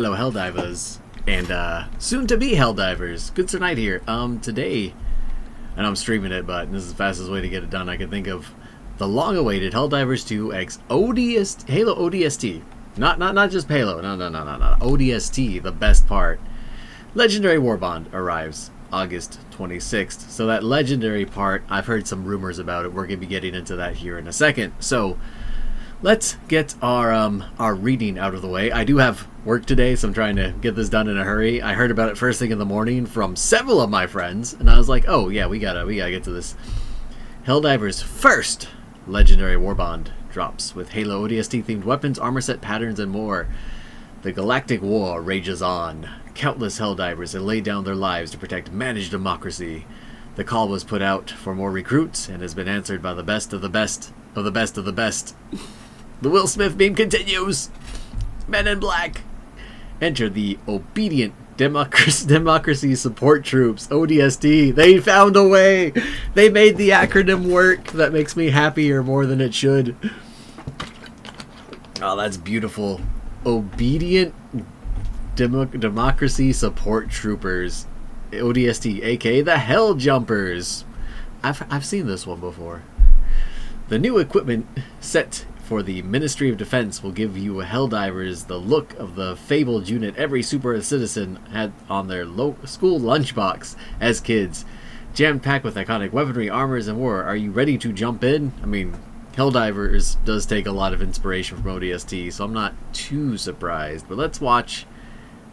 Hello Helldivers, and soon to be Helldivers. Good tonight here. Today, and I'm streaming it, but this is the fastest way to get it done I can think of. The long-awaited Helldivers 2 X ODST, Halo ODST. Not just Halo, no. ODST, the best part. Legendary Warbond arrives August 26th. So that legendary part, I've heard some rumors about it. We're going to be getting into that here in a second. So let's get our reading out of the way. I do have work today, so I'm trying to get this done in a hurry. I heard about it first thing in the morning from several of my friends, and I was like, oh yeah, we gotta get to this. Helldivers' first legendary warbond drops with Halo ODST themed weapons, armor set patterns, and more. The galactic war rages on. Countless Helldivers have laid down their lives to protect managed democracy. The call was put out for more recruits and has been answered by the best of the best of the best of the best. The Will Smith meme continues. Men in Black. Enter the Obedient Democracy Support Troops, ODST. They found a way. They made the acronym work. That makes me happier more than it should. Oh, that's beautiful. Obedient Democracy Support Troopers, ODST, aka the Hell Jumpers. I've seen this one before. The new equipment set for the Ministry of Defense will give you Helldivers the look of the fabled unit every super citizen had on their school lunchbox as kids. Jam-packed with iconic weaponry, armors, and war. Are you ready to jump in? I mean, Helldivers does take a lot of inspiration from ODST, so I'm not too surprised. But let's watch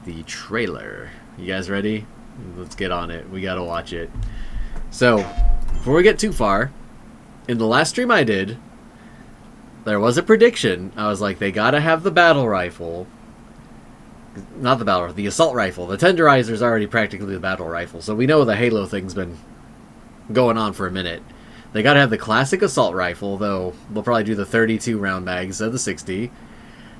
the trailer. You guys ready? Let's get on it. We gotta watch it. So, before we get too far, in the last stream I did, there was a prediction. I was like, they gotta have the battle rifle. Not the battle rifle, the assault rifle. The tenderizer's already practically the battle rifle, so we know the Halo thing's been going on for a minute. They gotta have the classic assault rifle, though they'll probably do the 32 round mags instead of the 60.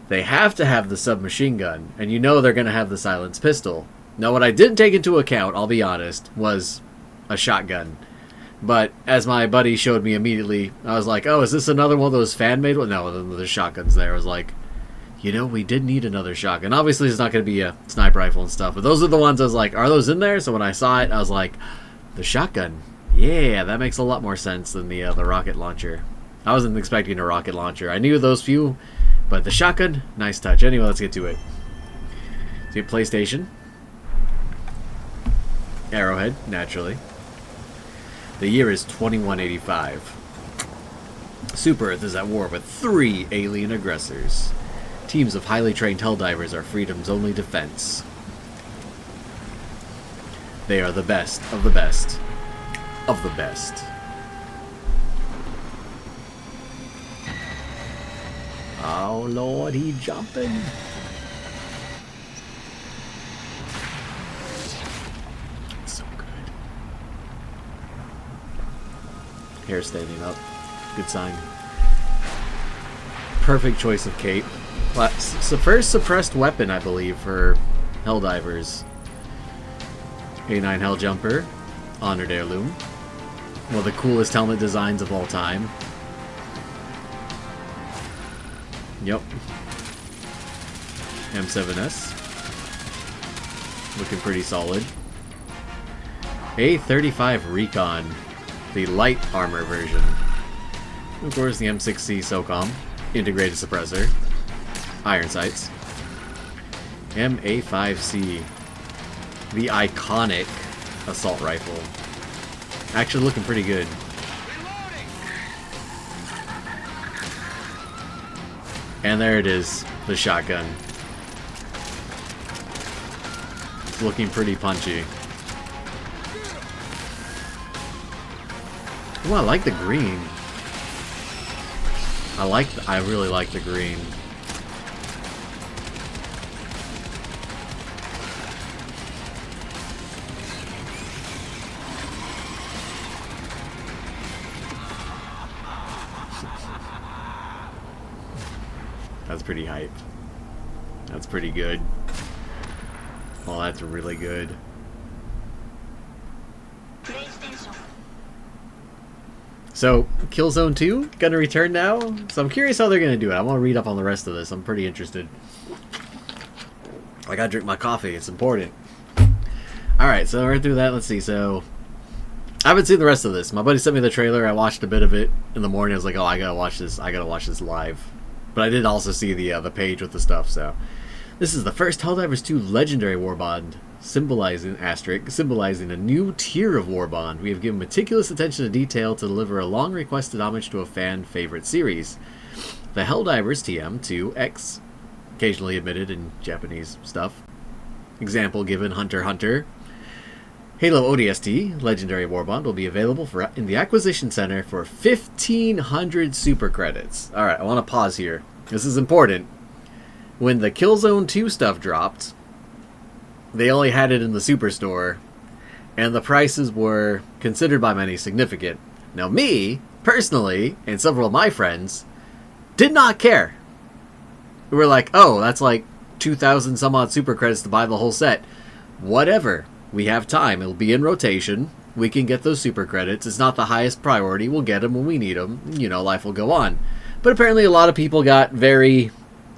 They have to have the submachine gun, and you know they're gonna have the silenced pistol. Now, what I didn't take into account, I'll be honest, was a shotgun. But as my buddy showed me immediately, I was like, oh, is this another one of those fan-made ones? No, there's shotguns there. I was like, you know, we did need another shotgun. Obviously, it's not going to be a sniper rifle and stuff, but those are the ones I was like, are those in there? So when I saw it, I was like, the shotgun. Yeah, that makes a lot more sense than the rocket launcher. I wasn't expecting a rocket launcher. I knew those few, but the shotgun, nice touch. Anyway, let's get to it. So PlayStation. Arrowhead, naturally. The year is 2185. Super-Earth is at war with 3 alien aggressors. Teams of highly trained Helldivers are freedom's only defense. They are the best of the best of the best. Oh Lord, he jumping. Hair standing up. Good sign. Perfect choice of cape. So first suppressed weapon, I believe, for Helldivers. A9 Helljumper. Honored heirloom. One of the coolest helmet designs of all time. Yep. M7S. Looking pretty solid. A35 Recon. The light armor version. Of course, the M6C SOCOM, integrated suppressor, iron sights. MA5C, the iconic assault rifle. Actually looking pretty good. And there it is, the shotgun. It's looking pretty punchy. Oh, I like the green. I really like the green. That's pretty hype. That's pretty good. Well, that's really good. So, Killzone 2, gonna return now? So I'm curious how they're gonna do it. I want to read up on the rest of this. I'm pretty interested. I gotta drink my coffee. It's important. Alright, so right through that, let's see. So, I haven't seen the rest of this. My buddy sent me the trailer. I watched a bit of it in the morning. I was like, oh, I gotta watch this. I gotta watch this live. But I did also see the page with the stuff, so. This is the first Helldivers 2 Legendary Warbond, symbolizing a new tier of Warbond. We have given meticulous attention to detail to deliver a long-requested homage to a fan-favorite series. The Helldivers TM2X, occasionally omitted in Japanese stuff. Example given, Hunter x Hunter. Halo ODST, Legendary Warbond, will be available in the Acquisition Center for 1,500 super credits. Alright, I want to pause here. This is important. When the Killzone 2 stuff dropped, they only had it in the Superstore, and the prices were considered by many significant. Now me, personally, and several of my friends, did not care. We were like, oh, that's like 2,000 some odd super credits to buy the whole set. Whatever. We have time. It'll be in rotation. We can get those super credits. It's not the highest priority. We'll get them when we need them. You know, life will go on. But apparently a lot of people got very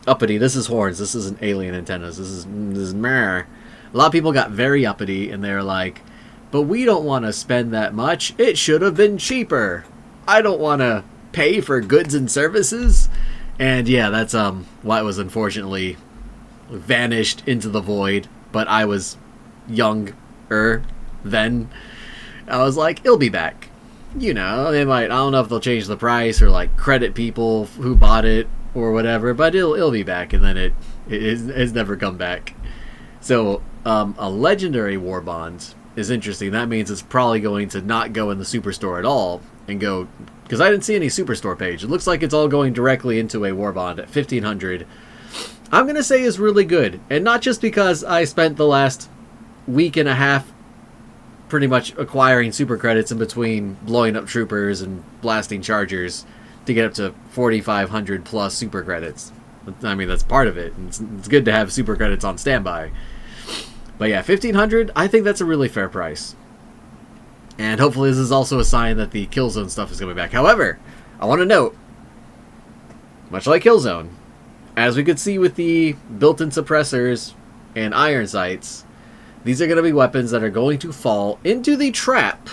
uppity. This is horns. This isn't alien antennas. This is meh. A lot of people got very uppity, and they're like, but we don't want to spend that much. It should have been cheaper. I don't want to pay for goods and services. And yeah, that's why it was unfortunately vanished into the void. But I was younger then. I was like, it'll be back. You know, they might, I don't know if they'll change the price or like credit people who bought it or whatever, but it'll be back, and then it's never come back. So a legendary Warbond is interesting. That means it's probably going to not go in the Superstore at all and go, because I didn't see any Superstore page. It looks like it's all going directly into a Warbond at 1,500. I'm gonna say is really good, and not just because I spent the last week and a half pretty much acquiring super credits in between blowing up troopers and blasting chargers to get up to 4,500 plus super credits. I mean, that's part of it. It's good to have super credits on standby. But yeah, 1,500, I think that's a really fair price. And hopefully this is also a sign that the Killzone stuff is coming back. However, I want to note, much like Killzone, as we could see with the built-in suppressors and iron sights, these are going to be weapons that are going to fall into the trap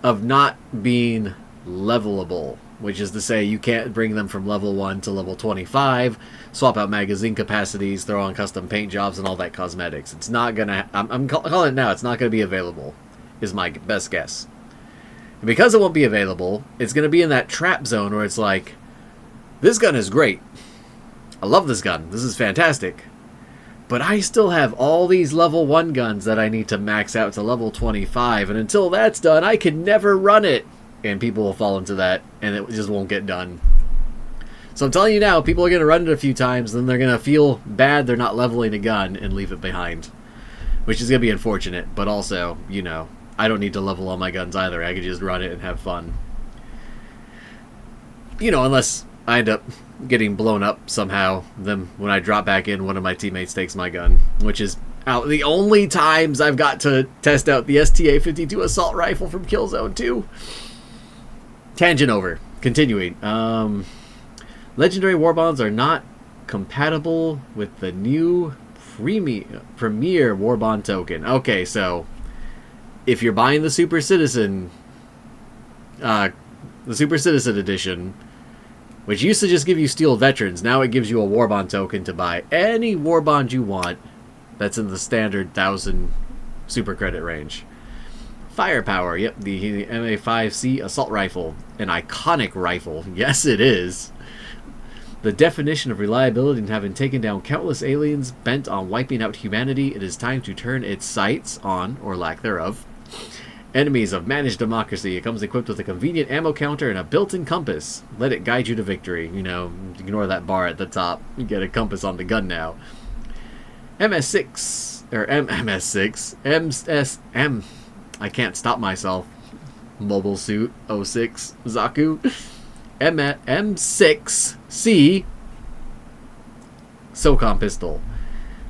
of not being levelable, which is to say you can't bring them from level 1 to level 25, swap out magazine capacities, throw on custom paint jobs and all that cosmetics. It's not going to, I'm calling it now, it's not going to be available, is my best guess. And because it won't be available, it's going to be in that trap zone where it's like, this gun is great. I love this gun. This is fantastic. But I still have all these level 1 guns that I need to max out to level 25, and until that's done, I can never run it. And people will fall into that, and it just won't get done. So I'm telling you now, people are going to run it a few times, then they're going to feel bad they're not leveling a gun and leave it behind. Which is going to be unfortunate, but also, you know, I don't need to level all my guns either. I could just run it and have fun. You know, unless I end up getting blown up somehow, then when I drop back in, one of my teammates takes my gun, which is out the only times I've got to test out the STA-52 assault rifle from Killzone 2. Tangent over. Continuing. Legendary Warbonds are not compatible with the new Premier Warbond token. Okay, so if you're buying the Super Citizen Edition, which used to just give you Steel Veterans, now it gives you a Warbond token to buy any Warbond you want that's in the standard 1,000 super credit range. Firepower, yep, the MA5C assault rifle, an iconic rifle. Yes, it is. The definition of reliability, and having taken down countless aliens bent on wiping out humanity, it is time to turn its sights on, or lack thereof, enemies of managed democracy. It comes equipped with a convenient ammo counter and a built-in compass. Let it guide you to victory. You know, ignore that bar at the top. You get a compass on the gun now. MS6, or MS6, MSM. I can't stop myself. Mobile Suit 06 Zaku. M6C SOCOM pistol.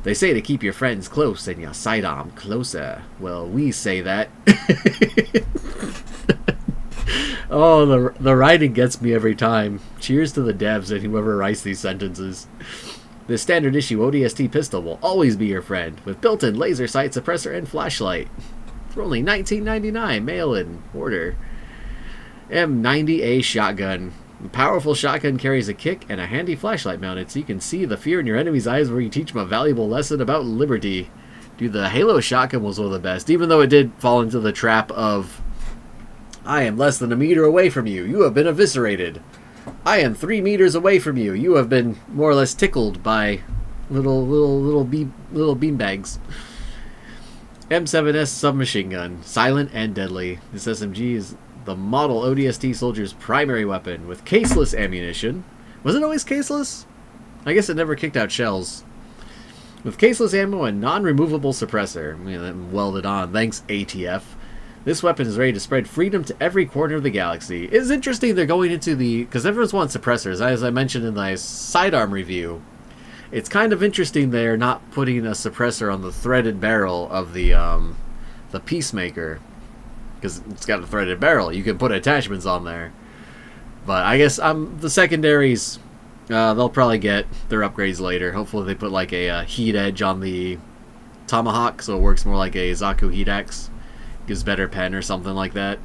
They say to keep your friends close and your sidearm closer. Well, we say that. Oh, the writing gets me every time. Cheers to the devs and whoever writes these sentences. This standard issue ODST pistol will always be your friend, with built-in laser sight suppressor and flashlight. For only $19.99, mail-in order. M90A shotgun. The powerful shotgun carries a kick and a handy flashlight mounted so you can see the fear in your enemy's eyes where you teach them a valuable lesson about liberty. Dude, the Halo shotgun was one of the best, even though it did fall into the trap of, I am less than a meter away from you. You have been eviscerated. I am 3 meters away from you. You have been more or less tickled by little beanbags. M7S submachine gun, silent and deadly. This SMG is the model ODST soldier's primary weapon with caseless ammunition. Was it always caseless? I guess it never kicked out shells. With caseless ammo and non-removable suppressor. I mean, welded on. Thanks, ATF. This weapon is ready to spread freedom to every corner of the galaxy. It's interesting they're going into the... Because everyone's wants suppressors. As I mentioned in my sidearm review, it's kind of interesting they're not putting a suppressor on the threaded barrel of the Peacemaker. Because it's got a threaded barrel. You can put attachments on there. But I guess the secondaries, they'll probably get their upgrades later. Hopefully they put like a heat edge on the Tomahawk so it works more like a Zaku heat axe. Gives better pen or something like that.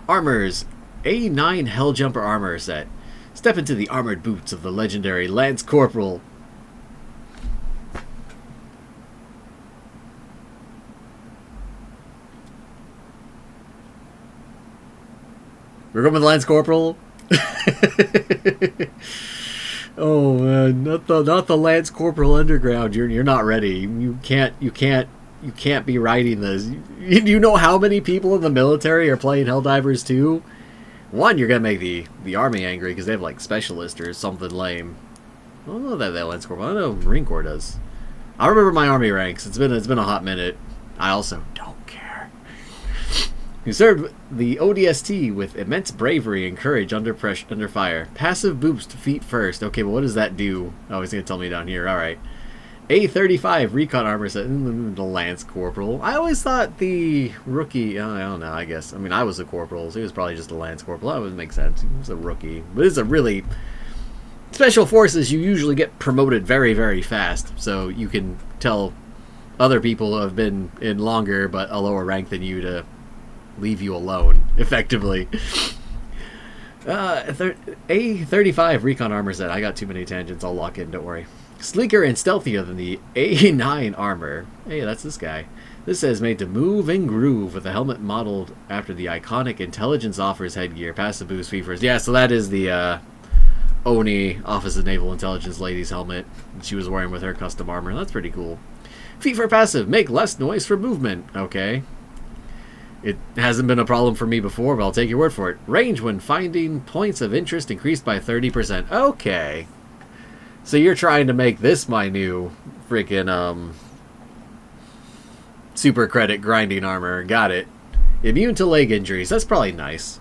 Armors. A9 Helljumper armor set. Step into the armored boots of the legendary Lance Corporal. We're going with Lance Corporal. Oh man, not the Lance Corporal Underground. You're not ready. You can't be writing this. You know how many people in the military are playing Helldivers 2? One, you're gonna make the army angry because they have like specialist or something lame. I don't know that Lance Corporal. I don't know if Marine Corps does. I remember my army ranks. It's been a hot minute. I also don't care. You served the ODST with immense bravery and courage under fire. Passive boost, feet first. Okay, but what does that do? Oh, he's gonna tell me down here. All right. A35 recon armor set. The Lance Corporal. I always thought the rookie. I don't know. I guess. I mean, I was a corporal, so he was probably just a Lance Corporal. That would make sense. He was a rookie, but it's a really special forces. You usually get promoted very, very fast, so you can tell other people who have been in longer but a lower rank than you to leave you alone, effectively. A35 recon armor set. I got too many tangents. I'll lock in. Don't worry. Sleeker and stealthier than the A9 armor. Hey, that's this guy. This says made to move and groove with a helmet modeled after the iconic Intelligence Offers headgear. Passive boost, feet first. Yeah, so that is the ONI, Office of Naval Intelligence lady's helmet she was wearing with her custom armor. That's pretty cool. Feet for passive. Make less noise for movement. Okay. It hasn't been a problem for me before, but I'll take your word for it. Range when finding points of interest increased by 30%. Okay. So you're trying to make this my new freaking super credit grinding armor. Got it. Immune to leg injuries. That's probably nice.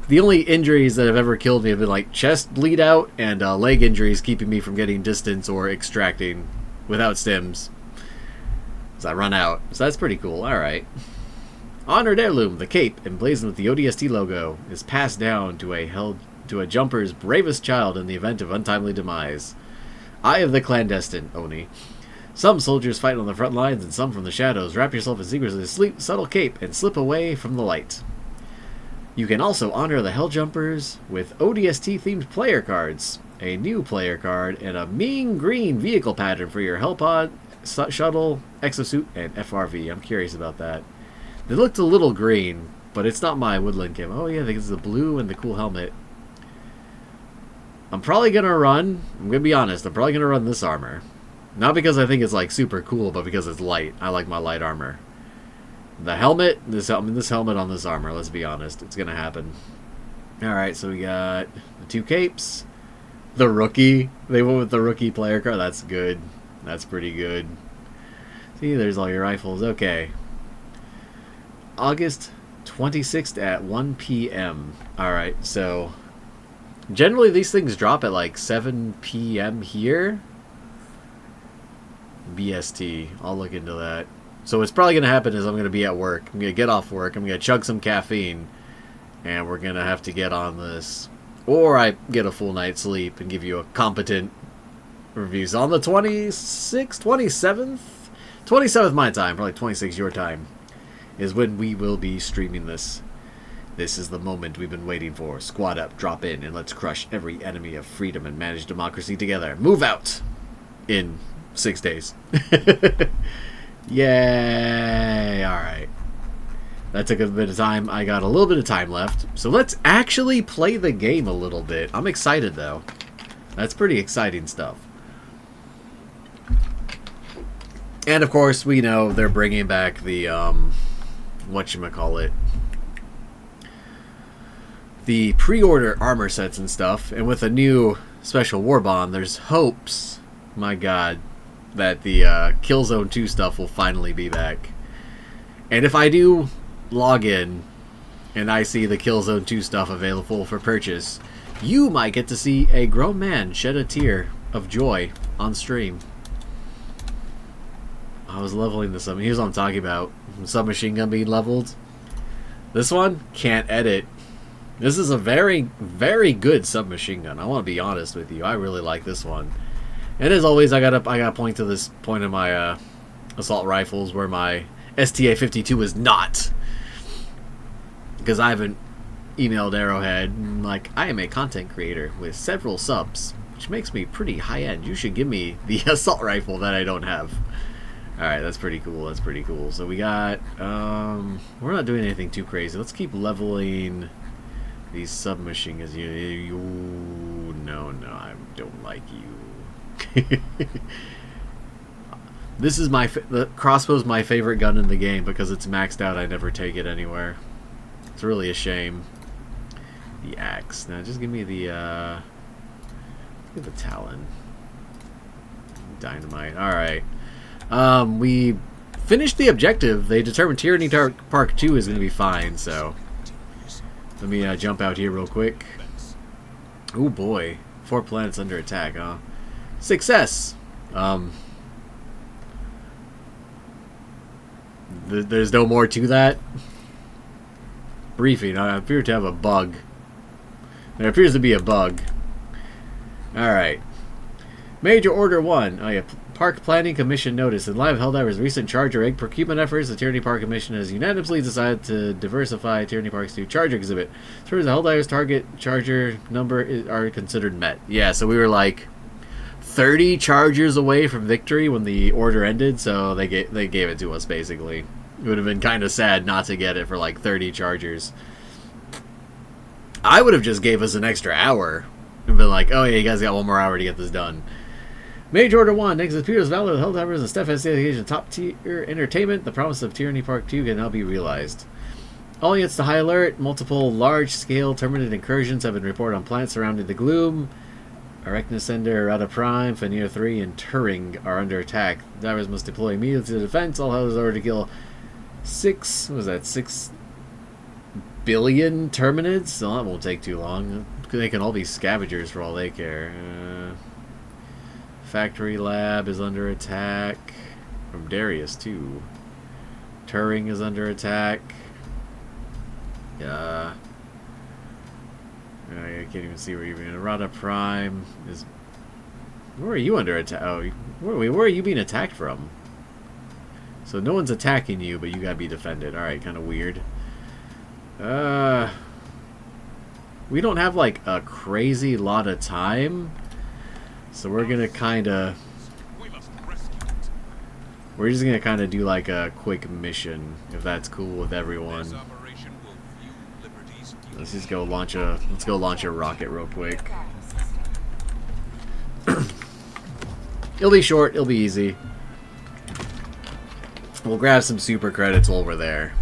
The only injuries that have ever killed me have been like chest bleed out and leg injuries keeping me from getting distance or extracting without stims. So I run out. So that's pretty cool. Alright. Honored heirloom. The cape, emblazoned with the ODST logo, is passed down to a jumper's bravest child in the event of untimely demise. Eye of the clandestine, Oni. Some soldiers fight on the front lines and some from the shadows. Wrap yourself in secretly subtle cape and slip away from the light. You can also honor the Helljumpers with ODST-themed player cards, a new player card, and a mean green vehicle pattern for your Hellpod, shuttle, exosuit, and FRV. I'm curious about that. They looked a little green, but it's not my woodland camo. Oh yeah, it's the blue and the cool helmet. I'm probably going to run, I'm going to be honest, I'm probably going to run this armor. Not because I think it's like super cool, but because it's light. I like my light armor. The helmet, this helmet on this armor, let's be honest, it's going to happen. Alright, so we got the 2 capes. The rookie, they went with the rookie player card, that's good. That's pretty good. See, there's all your rifles, okay. August 26th at 1 p.m. Alright, so generally these things drop at like 7 p.m. here. BST. I'll look into that. So what's probably going to happen is I'm going to be at work. I'm going to get off work. I'm going to chug some caffeine. And we're going to have to get on this. Or I get a full night's sleep and give you a competent reviews on the 26th, 27th my time, probably 26 your time, is when we will be streaming this. This is the moment we've been waiting for. Squad up, drop in, and let's crush every enemy of freedom and manage democracy together. Move out in 6 days. Yay! Alright. That took a bit of time. I got a little bit of time left. So let's actually play the game a little bit. I'm excited, though. That's pretty exciting stuff. And, of course, we know they're bringing back the, whatchamacallit, the pre-order armor sets and stuff. And with a new special warbond, there's hopes, my god, that the Killzone 2 stuff will finally be back. And if I do log in and I see the Killzone 2 stuff available for purchase, you might get to see a grown man shed a tear of joy on stream. I was leveling this up. Here's what I'm talking about. Submachine gun being leveled. This one, can't edit. This is a very, very good submachine gun. I want to be honest with you. I really like this one. And as always, I gotta point to this point in my assault rifles where my STA-52 is not. Because I haven't emailed Arrowhead, like, I am a content creator with several subs, which makes me pretty high-end. You should give me the assault rifle that I don't have. Alright, that's pretty cool, that's pretty cool. So we got, we're not doing anything too crazy. Let's keep leveling these submachine guns. No, I don't like you. This is the crossbow's my favorite gun in the game because it's maxed out. I never take it anywhere. It's really a shame. The axe. Now just give me the Talon. Dynamite. Alright. We finished the objective. They determined Tyranny Park 2 is going to be fine, so let me jump out here real quick. Oh boy. 4 planets under attack, huh? Success! There's no more to that. Briefing. I appear to have a bug. There appears to be a bug. Alright. Major Order 1. Oh yeah. Park Planning Commission notice. In light of Helldiver's recent charger egg procurement efforts, the Tyranny Park Commission has unanimously decided to diversify Tyranny Park's new charger exhibit. As far as the Helldiver's target charger number are considered met. Yeah, so we were like 30 chargers away from victory when the order ended, so they gave it to us, basically. It would have been kind of sad not to get it for like 30 chargers. I would have just gave us an extra hour and been like, oh yeah, you guys got 1 more hour to get this done. Major Order 1, next to Peter's Valor, the Helldivers, and Steph has the top tier entertainment. The promise of Tyranny Park 2 can now be realized. All units to high alert. Multiple large-scale terminate incursions have been reported on planets surrounding the Gloom. Arachnosender, Rada Prime, Fanir 3, and Turing are under attack. Divers must deploy immediately to the defense. All Helldivers ordered to kill 6 billion terminids? Well, that won't take too long. They can all be scavengers for all they care. Factory Lab is under attack. From Darius, too. Turing is under attack. I can't even see where you're being. Rada Prime is... Where are you under attack? Oh, where are you being attacked from? So no one's attacking you, but you gotta be defended. Alright, kind of weird. We don't have, like, a crazy lot of time. So we're gonna kinda... We're just gonna kinda do, like, a quick mission, if that's cool with everyone. Let's just go launch a... Let's go launch a rocket real quick. It'll be short, it'll be easy. We'll grab some super credits while we're there.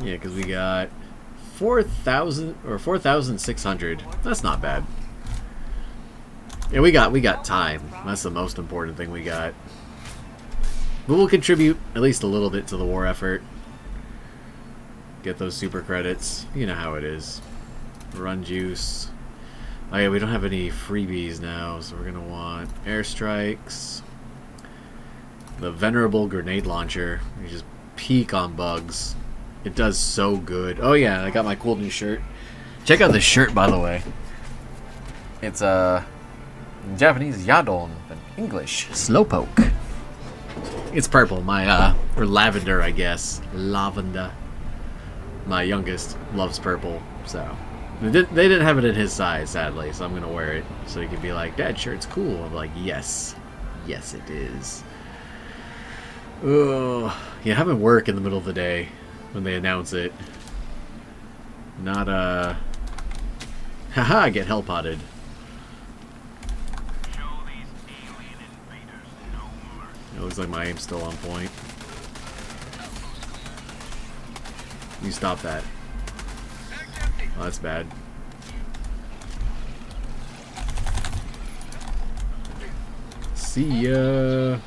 Yeah, because we got 4,000 or 4,600. That's not bad. Yeah, we got time. That's the most important thing we got. But we'll contribute at least a little bit to the war effort. Get those super credits. You know how it is. Run juice. Oh yeah, we don't have any freebies now, so we're gonna want airstrikes. The venerable grenade launcher. You just peek on bugs. It does so good. Oh yeah, I got my cool new shirt. Check out this shirt, by the way. It's in Japanese Yadon, but English Slowpoke. It's purple, my or lavender, I guess. Lavender. My youngest loves purple, so they didn't have it in his size, sadly. So I'm gonna wear it so he could be like, "Dad, shirt's cool." I'm like, "Yes, yes, it is." Oh, yeah, having work in the middle of the day when they announce it. Not haha, get hell potted. It looks like my aim's still on point. You stop that. Oh, that's bad. See ya.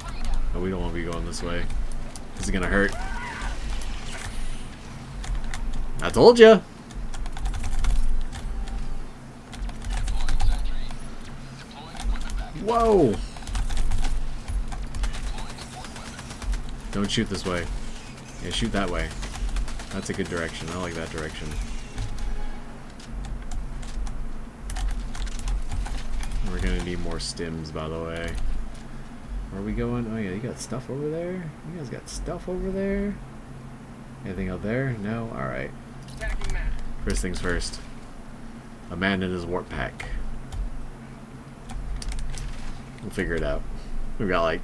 Oh, we don't want to be going this way. This is gonna hurt. I told ya. Whoa. Don't shoot this way. Yeah, shoot that way. That's a good direction. I like that direction. We're gonna need more stims, by the way. Where are we going? Oh yeah, you got stuff over there? You guys got stuff over there? Anything out there? No? Alright. First things first. A man in his warp pack. We'll figure it out. We've got like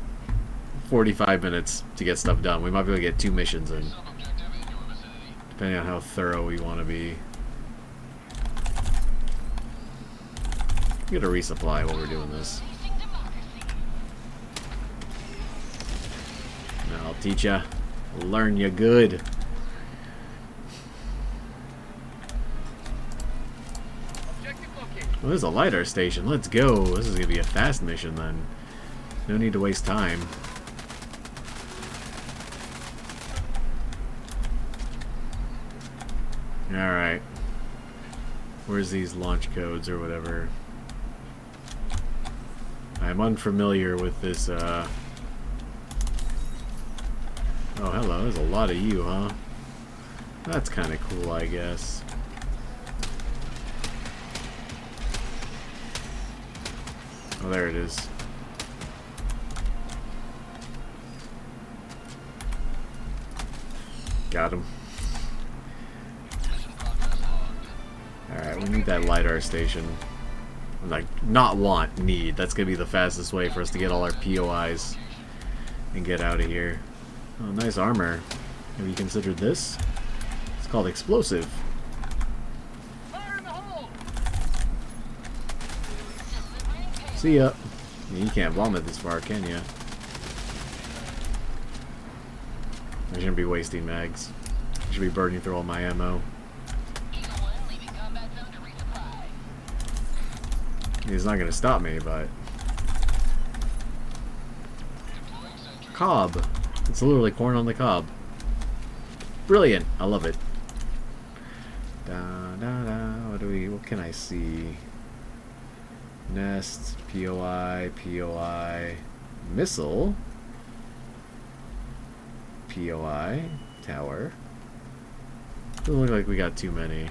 45 minutes to get stuff done. We might be able to get 2 missions in. Depending on how thorough we want to be. Get a resupply while we're doing this. I'll teach ya. Learn ya good. Well, there's a LiDAR station. Let's go. This is going to be a fast mission then. No need to waste time. Alright. Where's these launch codes or whatever? I'm unfamiliar with this, Oh, hello. There's a lot of you, huh? That's kind of cool, I guess. Oh, there it is. Got him. Alright, we need that LiDAR station. Like, not want, need. That's gonna be the fastest way for us to get all our POIs and get out of here. Oh, nice armor. Have you considered this? It's called explosive. Fire in the hole! See ya. Yeah, you can't bomb it this far, can ya? I shouldn't be wasting mags. I should be burning through all my ammo. He's not gonna stop me, but... Cob. It's literally corn on the cob. Brilliant. I love it. Da da da. What can I see? Nest, POI, POI, missile, POI, tower. Doesn't look like we got too many.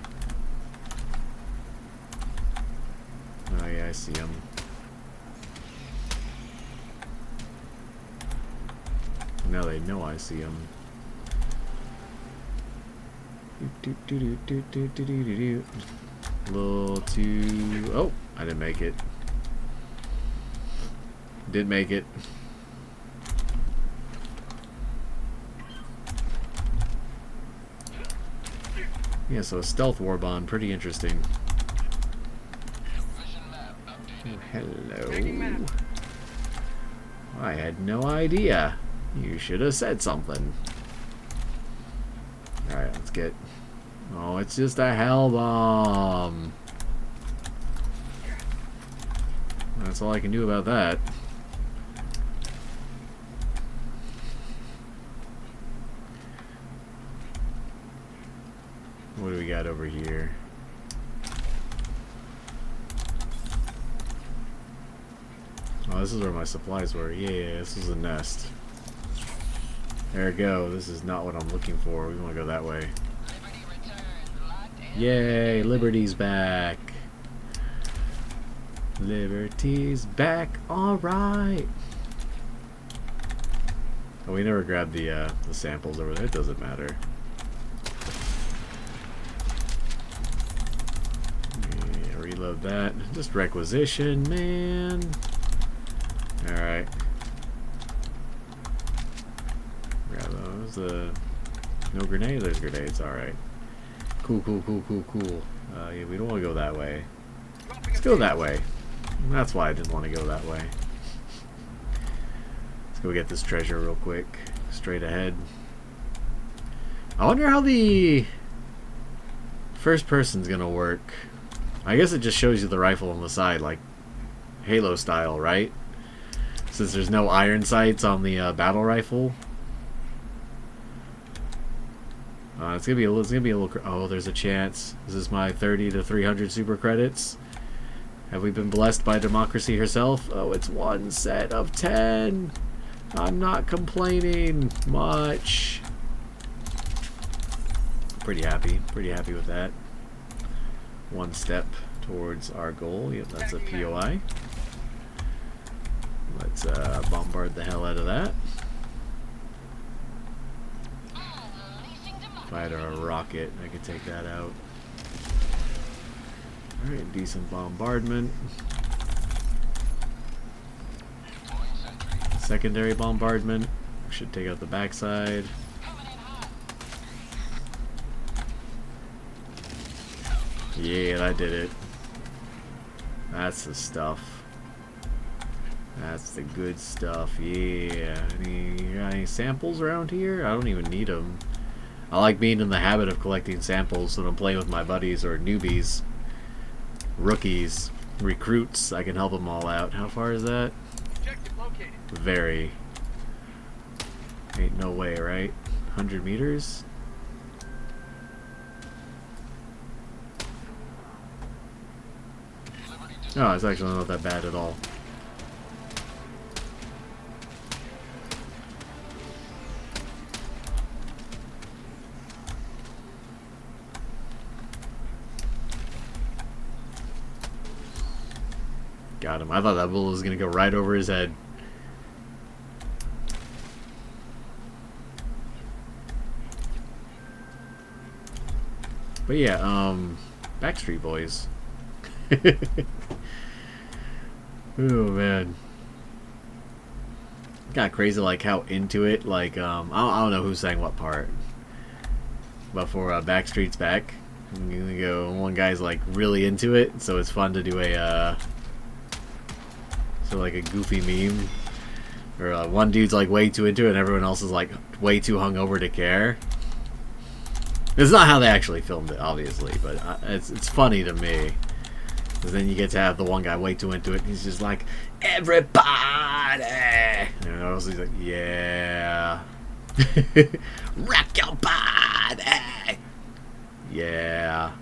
Oh yeah, I see them. Now they know I see them. A little too... Oh, I didn't make it. Did make it. Yeah, so a stealth warbond, pretty interesting. Oh, hello. I had no idea. You should have said something. Alright, let's get... Oh, it's just a hell bomb. That's all I can do about that. What do we got over here? Oh, this is where my supplies were. Yeah, this is a nest. There we go. This is not what I'm looking for. We want to go that way. Yay, Liberty's back. Liberty's back, alright. Oh, we never grabbed the samples over there. It doesn't matter. Yeah, reload that. Just requisition, man. Alright. Grab those. No grenade? There's grenades. Alright. Cool. Yeah, we don't want to go that way. Let's go that way. That's why I didn't want to go that way. Let's go get this treasure real quick. Straight ahead. I wonder how the first person's gonna work. I guess it just shows you the rifle on the side, like Halo style, right? Since there's no iron sights on the battle rifle. It's gonna be a little. Oh, there's a chance. This is my 30 to 300 super credits. Have we been blessed by democracy herself? Oh, it's 1 set of 10. I'm not complaining much. Pretty happy with that. 1 step towards our goal. Yep, that's a POI. Let's bombard the hell out of that. If I had a rocket, I could take that out. Alright, decent bombardment. Secondary bombardment. Should take out the backside. Yeah, that did it. That's the stuff. That's the good stuff. Yeah. Any samples around here? I don't even need them. I like being in the habit of collecting samples when I'm playing with my buddies or newbies, rookies, recruits. I can help them all out. How far is that? Objective located. Very. Ain't no way, right? 100 meters? Oh, it's actually not that bad at all. Got him. I thought that bullet was gonna go right over his head. But yeah, Backstreet Boys. Oh man, got crazy like how into it. Like I don't know who sang what part, but for Backstreet's Back, you go. One guy's like really into it, so it's fun to do a so like a goofy meme, or one dude's like way too into it, and everyone else is like way too hungover to care. It's not how they actually filmed it, obviously, but it's funny to me. Because then you get to have the one guy way too into it, and he's just like, everybody! And else he's like, yeah. Rock your body! Yeah.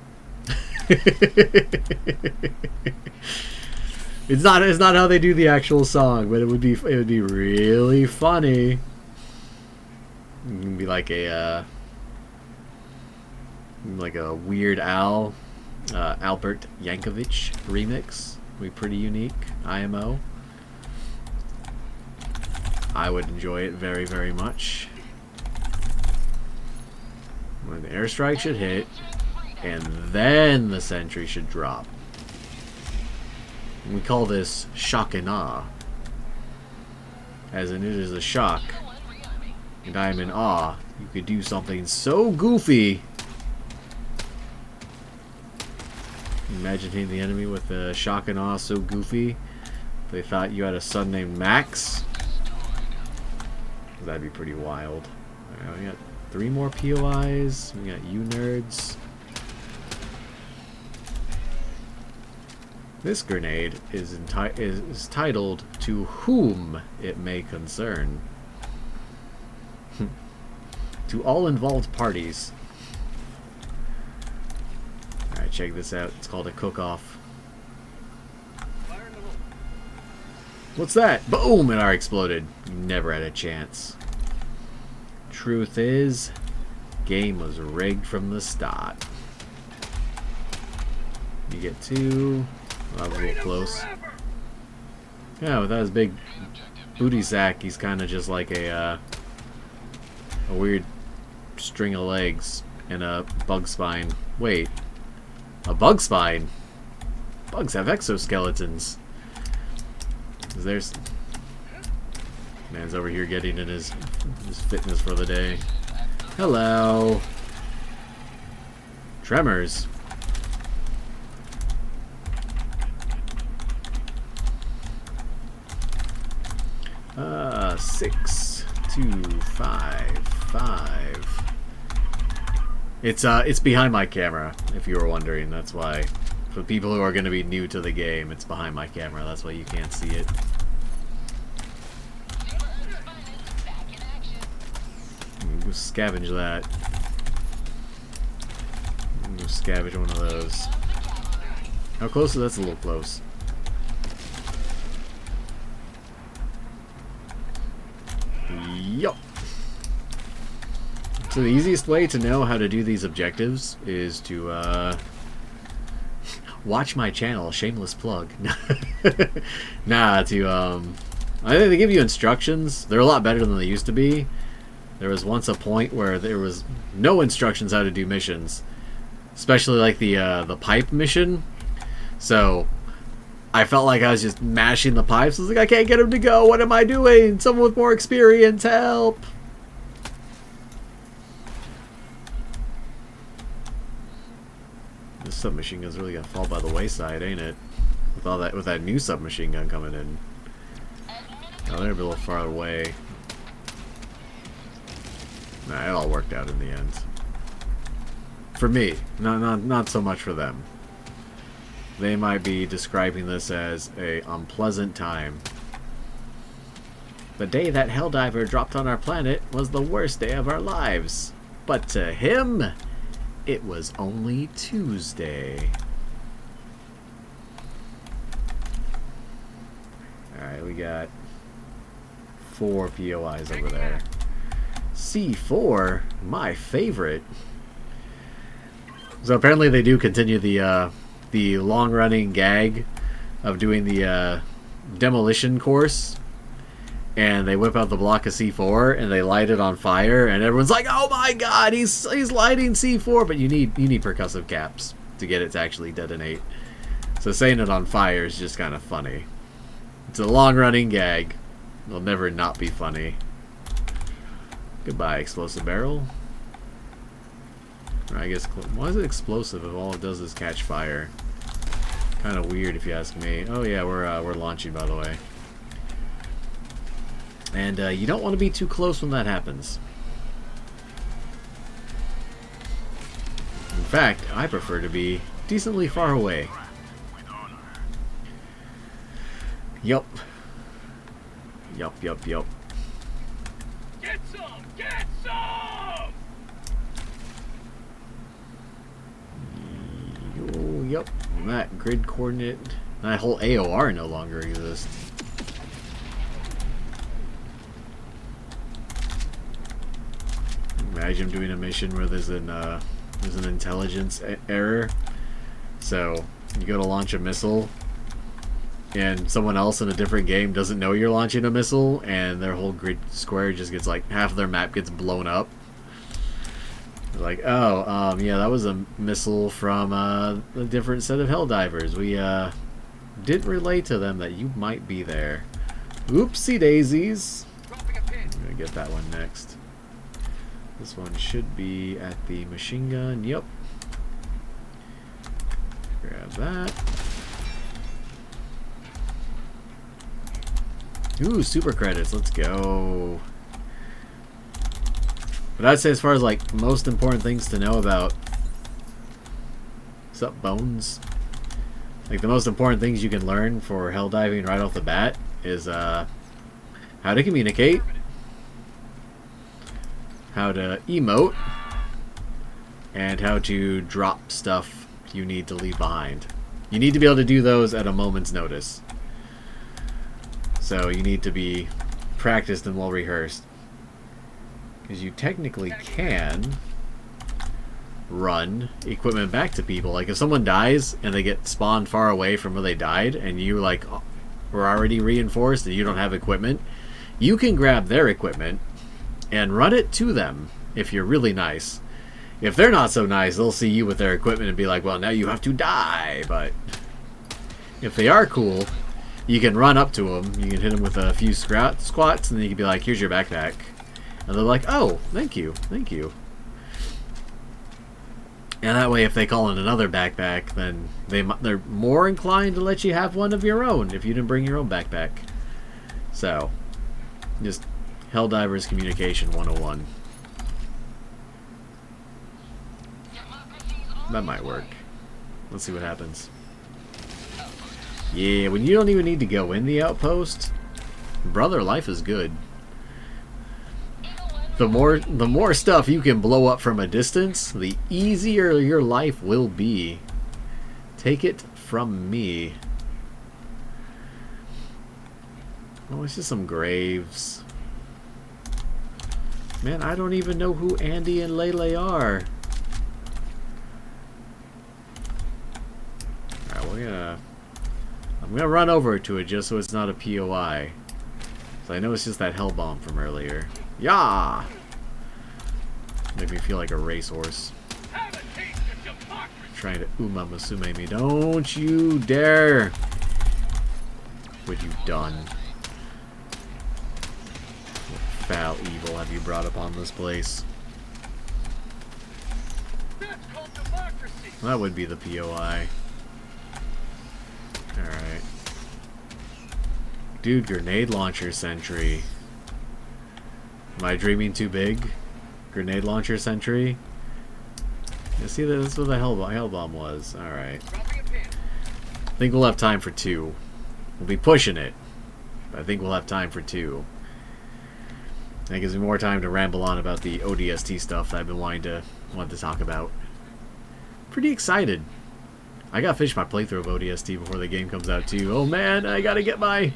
It's not how they do the actual song, but it would be really funny. It would be like a Weird Al, Albert Yankovic remix. Would be pretty unique. IMO. I would enjoy it very, very much. When the airstrike should hit, and then the sentry should drop. We call this shock and awe, as in it is a shock, and I am in awe. You could do something so goofy. Imagine hitting the enemy with a shock and awe so goofy they thought you had a son named Max. That'd be pretty wild. Alright, we got 3 more POIs. We got you nerds. This grenade is titled "To Whom It May Concern." To all involved parties. Alright, check this out. It's called a cook-off. What's that? Boom! An R exploded. You never had a chance. Truth is, game was rigged from the start. You get 2. That was a little close. Yeah, without his big booty sack, he's kind of just like a weird string of legs and a bug spine. Wait, a bug spine? Bugs have exoskeletons. There's man's over here getting in his fitness for the day. Hello. Tremors. 6, 2, 5, 5. It's behind my camera, if you were wondering. That's why. For people who are going to be new to the game, it's behind my camera. That's why you can't see it. Go scavenge that. Go scavenge one of those. How close is that? That's a little close. Yup. So the easiest way to know how to do these objectives is to watch my channel. Shameless plug. Nah, I think they give you instructions. They're a lot better than they used to be. There was once a point where there was no instructions how to do missions, especially like the pipe mission. So I felt like I was just mashing the pipes. I was like, I can't get him to go. What am I doing? Someone with more experience, help! This submachine gun's really gonna fall by the wayside, ain't it? With that new submachine gun coming in. Oh, they're a little far away. Nah, it all worked out in the end. For me, not so much for them. They might be describing this as a unpleasant time. The day that Helldiver dropped on our planet was the worst day of our lives. But to him, it was only Tuesday. Alright, we got 4 POIs over there. C4, my favorite. So apparently they do continue the long-running gag of doing the demolition course, and they whip out the block of C4 and they light it on fire, and everyone's like, "Oh my God, he's lighting C4!" But you need percussive caps to get it to actually detonate. So saying it on fire is just kind of funny. It's a long-running gag. It'll never not be funny. Goodbye, explosive barrel. Or I guess, why is it explosive if all it does is catch fire? Kind of weird if you ask me. Oh yeah, we're launching, by the way. And you don't want to be too close when that happens. In fact, I prefer to be decently far away. Yup. Yup. Get some! Get some! Yup. That grid coordinate. That whole AOR no longer exists. Imagine doing a mission where there's an intelligence error. So you go to launch a missile, and someone else in a different game doesn't know you're launching a missile, and their whole grid square just gets like half of their map gets blown up. They're like, oh, yeah, that was a missile from a different set of Helldivers. We didn't relay to them that you might be there. Oopsie daisies. I'm gonna get that one next. This one should be at the machine gun. Yep. Grab that. Ooh, super credits. Let's go. But I'd say as far as like most important things to know about, what's up, Bones? Like the most important things you can learn for hell diving right off the bat is how to communicate, how to emote, and how to drop stuff you need to leave behind. You need to be able to do those at a moment's notice. So you need to be practiced and well rehearsed. Because you technically can run equipment back to people. Like if someone dies and they get spawned far away from where they died, and you like are already reinforced and you don't have equipment, you can grab their equipment and run it to them if you're really nice. If they're not so nice, they'll see you with their equipment and be like, well, now you have to die. But if they are cool, you can run up to them. You can hit them with a few squats, and then you can be like, here's your backpack. And they're like, oh, thank you, thank you. And that way, if they call in another backpack, then they're more inclined to let you have one of your own if you didn't bring your own backpack. So, just Helldivers Communication 101. That might work. Let's see what happens. Yeah, when you don't even need to go in the outpost, brother, life is good. The more stuff you can blow up from a distance, the easier your life will be. Take it from me. Oh, it's just some graves. Man, I don't even know who Andy and Lele are. Alright, I'm gonna run over to it just so it's not a POI. So I know it's just that hell bomb from earlier. Yeah! Make me feel like a racehorse. Trying to Uma Musume me. Don't you dare! What you done? What foul evil have you brought upon this place? That would be the POI. Alright. Dude, grenade launcher sentry. Am I dreaming too big? Grenade launcher sentry? You see, that's what the hell bomb was. Alright. I think we'll have time for 2. We'll be pushing it. But I think we'll have time for 2. That gives me more time to ramble on about the ODST stuff that I've been wanting to talk about. Pretty excited. I gotta finish my playthrough of ODST before the game comes out too. Oh man, I gotta get my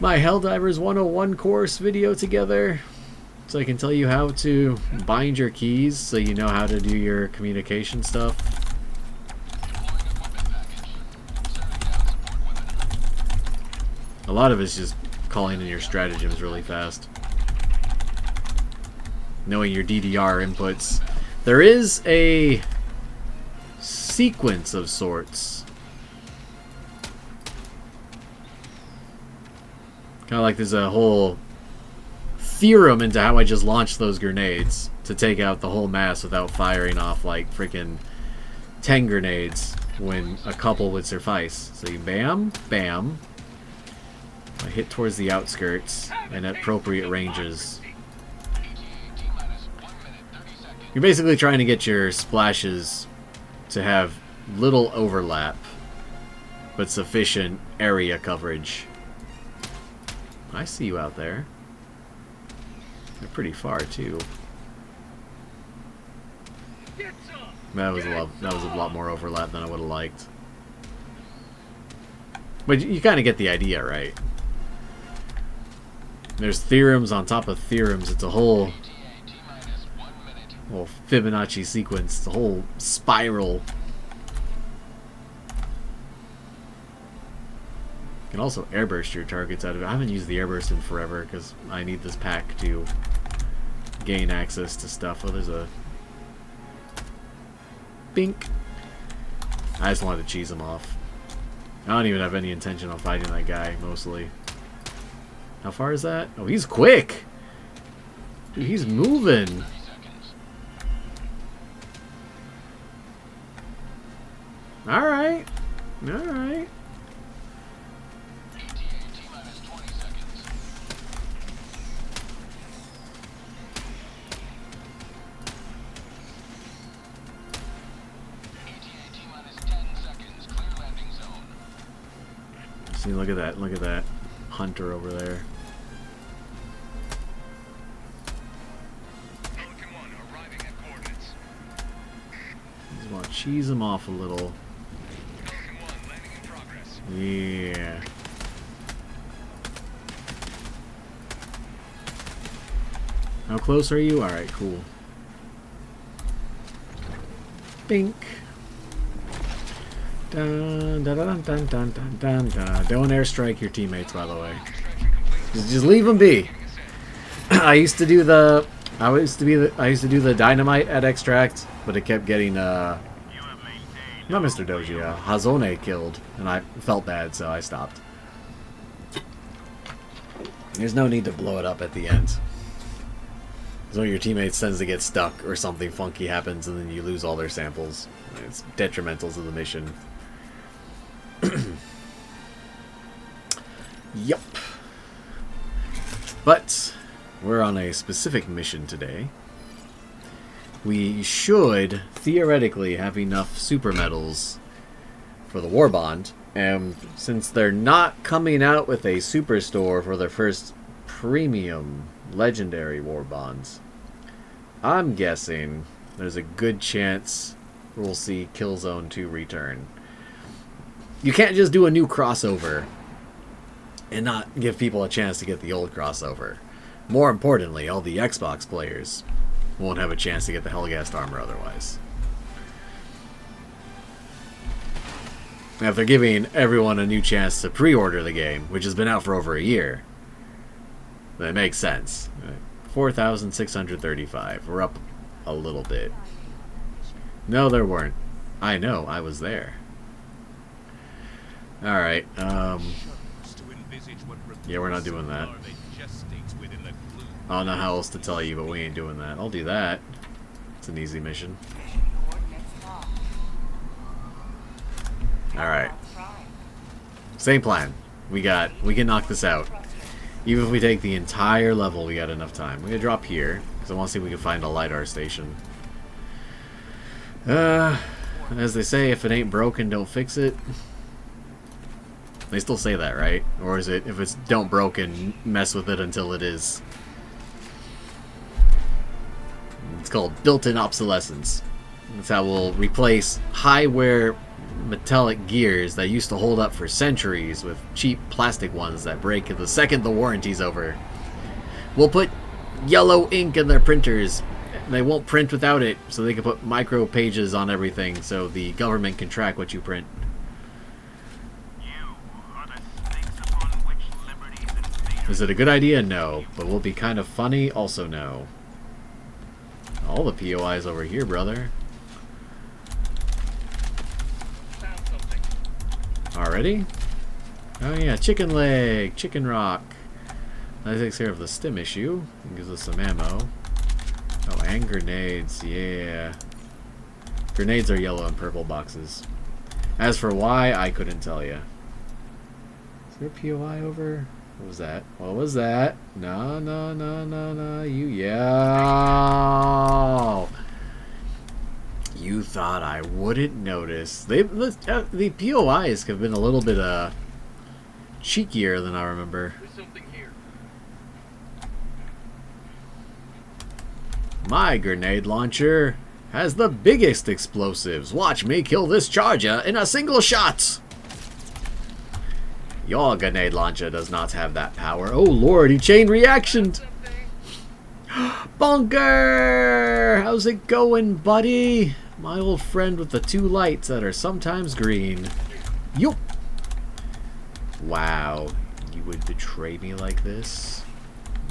Helldivers 101 course video together so I can tell you how to bind your keys so you know how to do your communication stuff. A lot of it's just calling in your stratagems really fast. Knowing your DDR inputs. There is a sequence of sorts. Kind of like there's a whole theorem into how I just launched those grenades to take out the whole mass without firing off like freaking 10 grenades when a couple would suffice. So you bam, bam. I hit towards the outskirts and at appropriate ranges. You're basically trying to get your splashes to have little overlap but sufficient area coverage. I see you out there. They're pretty far too. That was a lot more overlap than I would have liked. But you kind of get the idea, right? There's theorems on top of theorems. It's a whole Fibonacci sequence. It's a whole spiral. You can also airburst your targets out of it. I haven't used the airburst in forever because I need this pack to gain access to stuff. Oh, there's a bink. I just wanted to cheese him off. I don't even have any intention on fighting that guy, mostly. How far is that? Oh, he's quick! Dude, he's moving! Alright. Alright. See, look at that hunter over there. Just want to cheese him off a little. Yeah. How close are you? Alright, cool. Bink. Dun, dun, dun, dun, dun, dun, dun, dun. Don't airstrike your teammates, by the way. Just leave them be. I used to do the dynamite at extract, but it kept getting not Mr. Doji, Hazone killed, and I felt bad, so I stopped. There's no need to blow it up at the end. So one of your teammates tends to get stuck or something funky happens and then you lose all their samples. It's detrimental to the mission. Yup. But we're on a specific mission today. We should theoretically have enough super medals for the warbond. And since they're not coming out with a superstore for their first premium legendary warbonds, I'm guessing there's a good chance we'll see Killzone 2 return. You can't just do a new crossover and not give people a chance to get the old crossover. More importantly, all the Xbox players won't have a chance to get the Hellgast armor otherwise. Now, if they're giving everyone a new chance to pre-order the game, which has been out for over a year, then it makes sense. 4,635. We're up a little bit. No, there weren't. I know, I was there. Alright, yeah, we're not doing that. I don't know how else to tell you, but we ain't doing that. I'll do that. It's an easy mission. Alright. Same plan. We can knock this out. Even if we take the entire level, we got enough time. We're gonna drop here, because I want to see if we can find a LiDAR station. As they say, if it ain't broken, don't fix it. They still say that, right? Or is it, if it's don't broken, mess with it until it is? It's called built-in obsolescence. That's how we'll replace high-wear metallic gears that used to hold up for centuries with cheap plastic ones that break the second the warranty's over. We'll put yellow ink in their printers. They won't print without it, so they can put micro pages on everything so the government can track what you print. Is it a good idea? No. But will it be kind of funny? Also no. All the POIs over here, brother. Already? Oh yeah, chicken leg, chicken rock. That takes care of the stim issue. It gives us some ammo. Oh, and grenades, yeah. Grenades are yellow and purple boxes. As for why, I couldn't tell you. Is there a POI over? What was that? What was that? No, no, no, no, no. You, yeah. You thought I wouldn't notice. The POIs have been a little bit cheekier than I remember. My grenade launcher has the biggest explosives. Watch me kill this charger in a single shot. Your grenade launcher does not have that power. Oh lord, he chain reactioned. Bunker! How's it going, buddy? My old friend with the two lights that are sometimes green. Yup. Wow, you would betray me like this?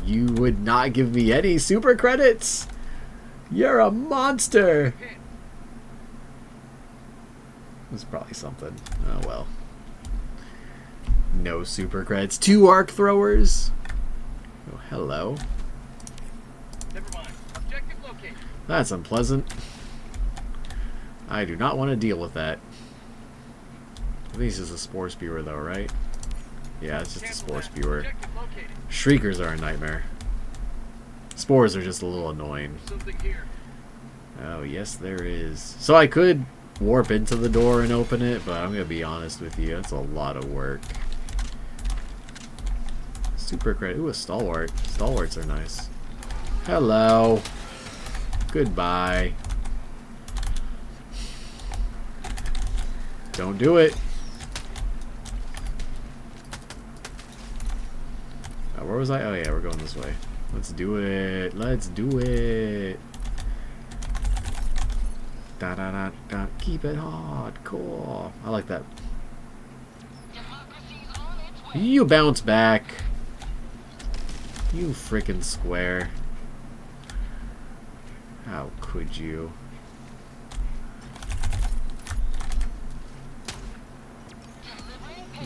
You would not give me any super credits? You're a monster! It's probably something. Oh well. No super credits. 2 arc throwers? Oh, hello. Never mind. Objective located. That's unpleasant. I do not want to deal with that. I think it's just a spore spewer though, right? Yeah, it's just a spore spewer. Objective located. Shriekers are a nightmare. Spores are just a little annoying. Something here. Oh, yes there is. So I could warp into the door and open it, but I'm going to be honest with you, it's a lot of work. Super credit. Ooh, a stalwart. Stalwarts are nice. Hello. Goodbye. Don't do it. Where was I? Oh yeah, we're going this way. Let's do it. Let's do it. Da da da da. Keep it hardcore. I like that. You bounce back. You freaking square. How could you?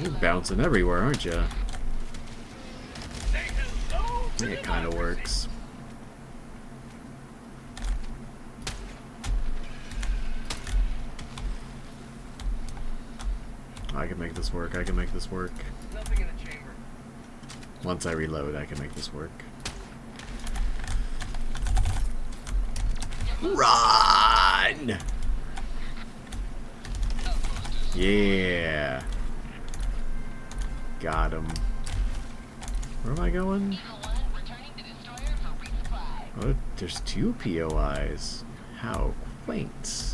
You're bouncing everywhere, aren't you? It kind of works. I can make this work. I can make this work. Nothing in the chamber. Once I reload, I can make this work. Run! Yeah. Got him. Where am I going? Oh, there's 2 POIs. How quaint.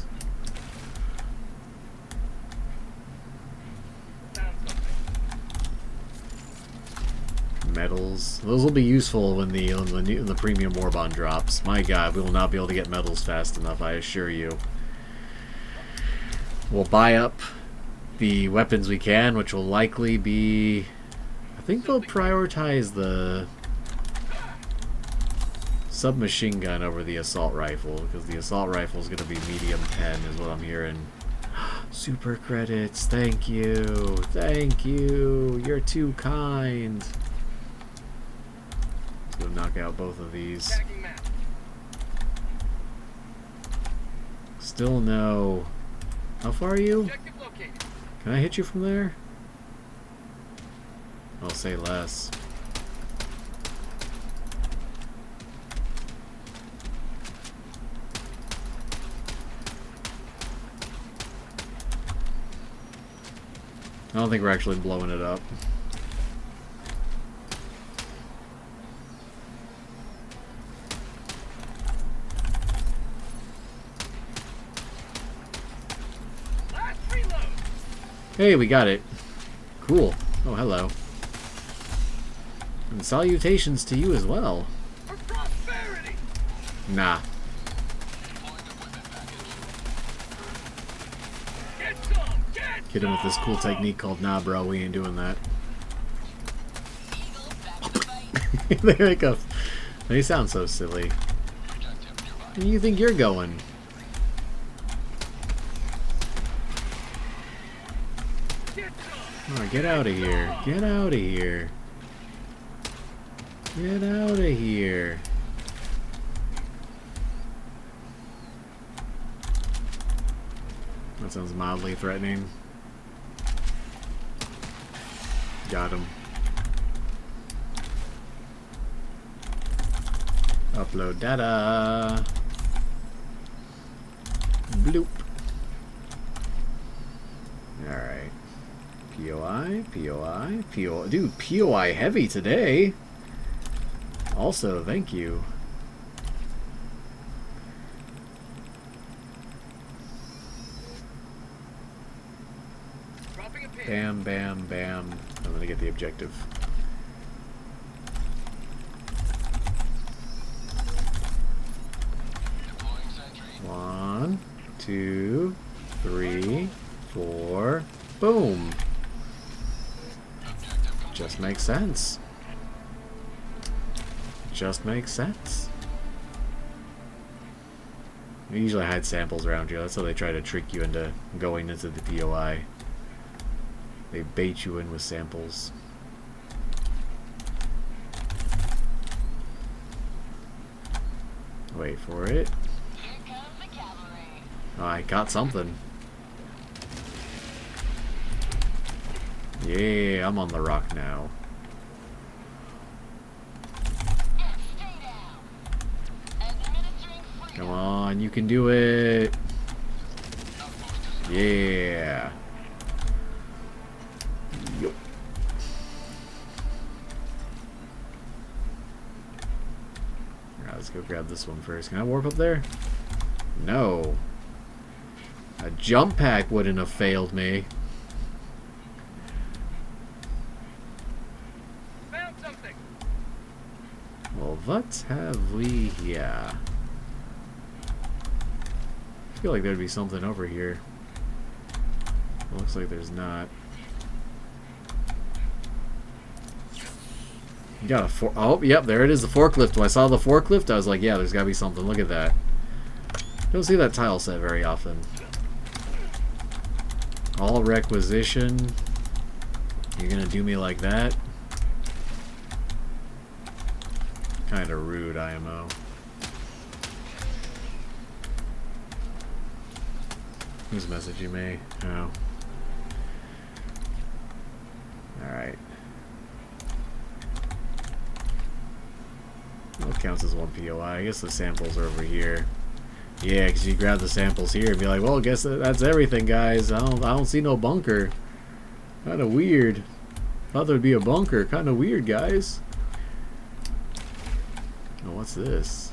Metals. Those will be useful when the premium warbond drops. My god, we will not be able to get metals fast enough, I assure you. We'll buy up the weapons we can, which will likely be... I think they'll prioritize the submachine gun over the assault rifle, because the assault rifle is going to be medium 10 is what I'm hearing. Super credits, thank you, thank you, you're too kind. Let's go knock out both of these. Still no. How far are you? Can I hit you from there? I'll say less. I don't think we're actually blowing it up. Hey, we got it. Cool. Oh, hello. And salutations to you as well. For prosperity. Nah. Hit him with this cool technique called nah, bro. We ain't doing that. They make up. They sound so silly. Where do you think you're going? Oh, get out of here. Get out of here. Get out of here. That sounds mildly threatening. Got him. Upload data. Bloop. Alright. POI, POI, POI. Dude, POI heavy today. Also, thank you. Bam, bam, bam. I'm gonna get the objective. One, two, three, four. Boom. Just makes sense. Just makes sense. We usually hide samples around here. That's how they try to trick you into going into the POI. They bait you in with samples. Wait for it. Here comes the cavalry. Oh, I got something. Yeah, I'm on the rock now. Stay down. Administering freedom. Come on, you can do it. Yeah. Yup. Alright, let's go grab this one first. Can I warp up there? No. A jump pack wouldn't have failed me. Found something. Well, what have we here? feel like there'd be something over here. Looks like there's not. You got a oh, yep, there it is, the forklift. When I saw the forklift, I was like, yeah, there's gotta be something. Look at that. Don't see that tile set very often. All requisition. You're gonna do me like that? Kinda rude, IMO. Who's messaging me? Oh. Alright. What counts as one POI? I guess the samples are over here. Yeah, because you grab the samples here and be like, well, I guess that's everything, guys. I don't see no bunker. Kind of weird. Thought there'd be a bunker. Kind of weird, guys. Oh, what's this?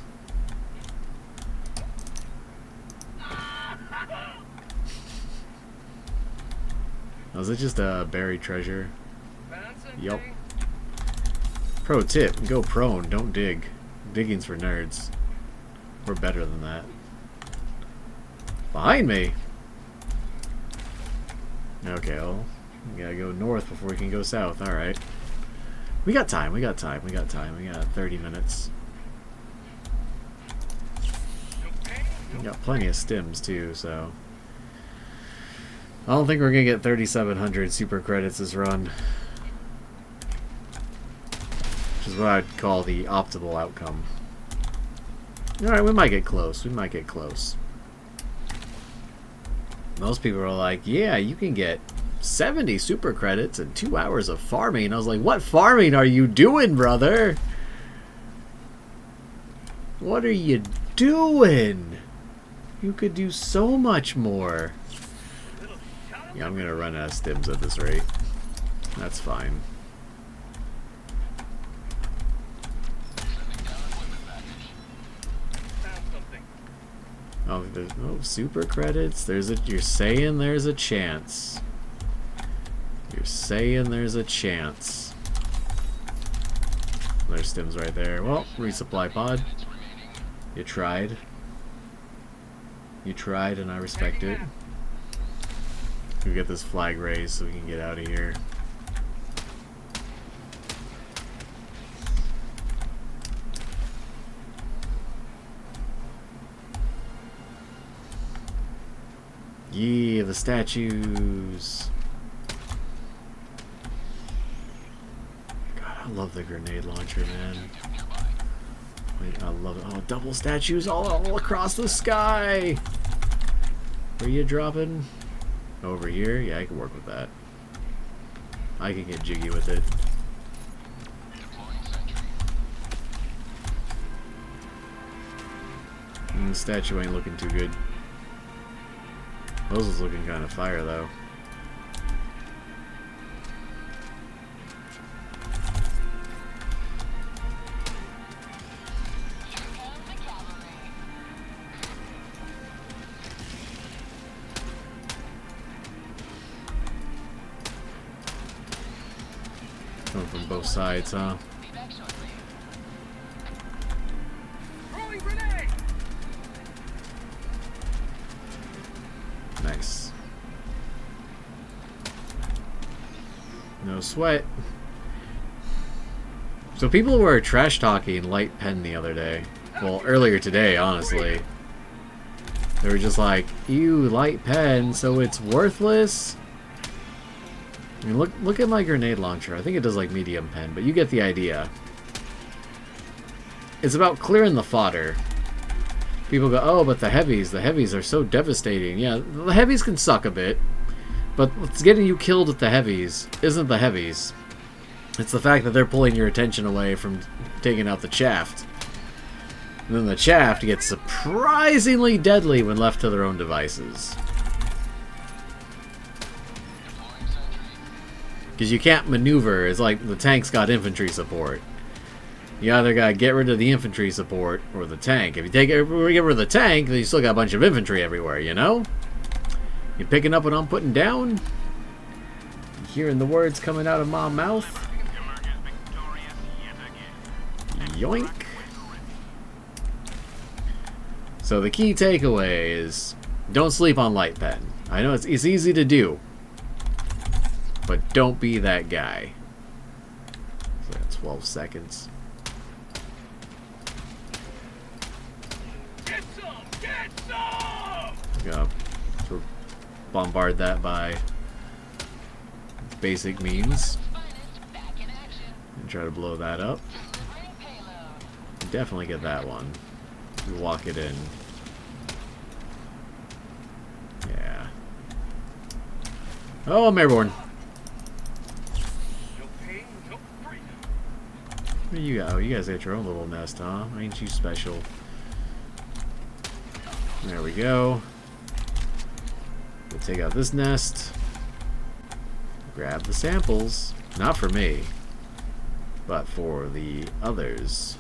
Oh, is it just a buried treasure? Yup. Pro tip, go prone, don't dig. Digging's for nerds. We're better than that. Behind me! Okay, well, we gotta go north before we can go south, alright. We got time, we got 30 minutes. We got plenty of stims too, so... I don't think we're gonna get 3,700 super credits this run. Which is what I'd call the optimal outcome. Alright, we might get close. We might get close. Most people are like, yeah, you can get 70 super credits and 2 hours of farming. I was like, what farming are you doing, brother? What are you doing? You could do so much more. Yeah, I'm gonna run out of stims at this rate. That's fine. Oh, there's no super credits. There's a. You're saying there's a chance. You're saying there's a chance. There's stims right there. Well, resupply pod. You tried. You tried, and I respect it. We get this flag raised so we can get out of here. Yeah, the statues. God, I love the grenade launcher, man. Wait, I love it. Oh, double statues all across the sky. Where you dropping? Over here? Yeah, I can work with that. I can get jiggy with it. The statue ain't looking too good. Those is looking kind of fire, though. Coming from both sides, huh? Nice. No sweat. So people were trash talking light pen the other day. Well, earlier today, honestly. They were just like, ew, light pen, so it's worthless? I mean, look at my grenade launcher. I think it does like medium pen, but you get the idea. It's about clearing the fodder. People go, oh, but the heavies are so devastating. Yeah, the heavies can suck a bit, but what's getting you killed with the heavies isn't the heavies. It's the fact that they're pulling your attention away from taking out the chaff. And then the chaff gets surprisingly deadly when left to their own devices. Because you can't maneuver. It's like the tank's got infantry support. You either gotta get rid of the infantry support or the tank. If you get rid of the tank, then you still got a bunch of infantry everywhere, you know? You picking up what I'm putting down? You hearing the words coming out of my mouth? Yoink. So the key takeaway is Don't sleep on light then. I know it's easy to do. But don't be that guy. So that's 12 seconds. Get some! Get some! Gonna bombard that by basic means. Finest back in action. And try to blow that up. Delivering payload. Definitely get that one. You walk it in. Yeah. Oh, I'm airborne. No pain, no freedom. Where you go? You guys got your own little nest, huh? Ain't you special? There we go. We'll take out this nest. Grab the samples. Not for me, but for the others.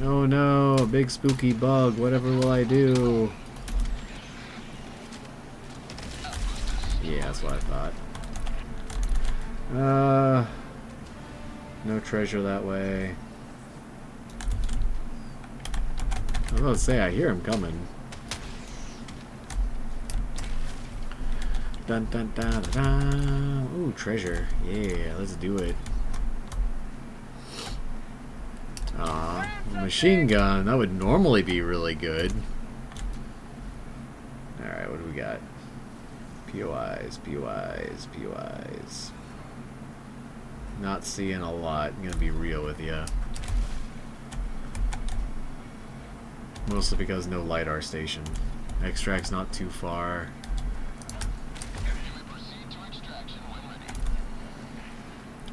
Oh no, a big spooky bug. Whatever will I do? Yeah, that's what I thought. No treasure that way. I was about to say, I hear him coming. Dun dun dun dun dun. Ooh, treasure. Yeah, let's do it. Machine gun. That would normally be really good. Alright, what do we got? POIs, POIs, POIs. Not seeing a lot. I'm gonna be real with you. Mostly because no LiDAR station. Extract's not too far.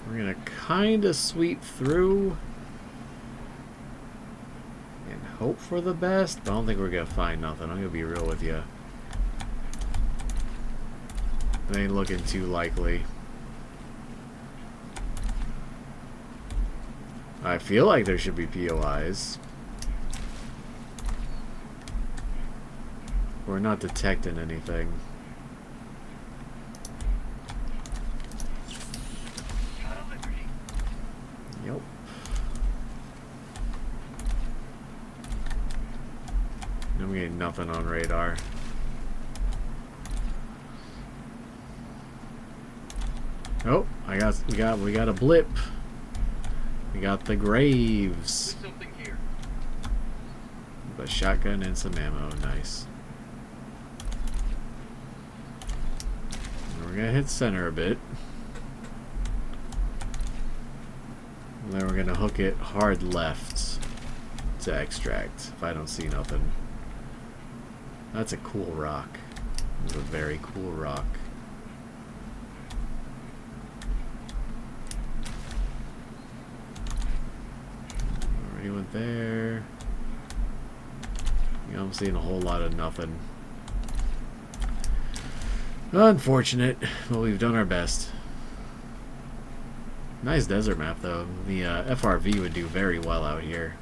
We're gonna kinda sweep through and hope for the best, but I don't think we're gonna find nothing. I'm gonna be real with you. It ain't looking too likely. I feel like there should be POIs. We're not detecting anything. Yep. I'm getting nothing on radar. Oh, we got a blip. We got the graves. There's something here. A shotgun and some ammo, nice. And we're gonna hit center a bit. And then we're gonna hook it hard left to extract if I don't see nothing. That's a cool rock. It's a very cool rock. Already went there. You know, I'm seeing a whole lot of nothing. Unfortunate, but we've done our best. Nice desert map though. The FRV would do very well out here.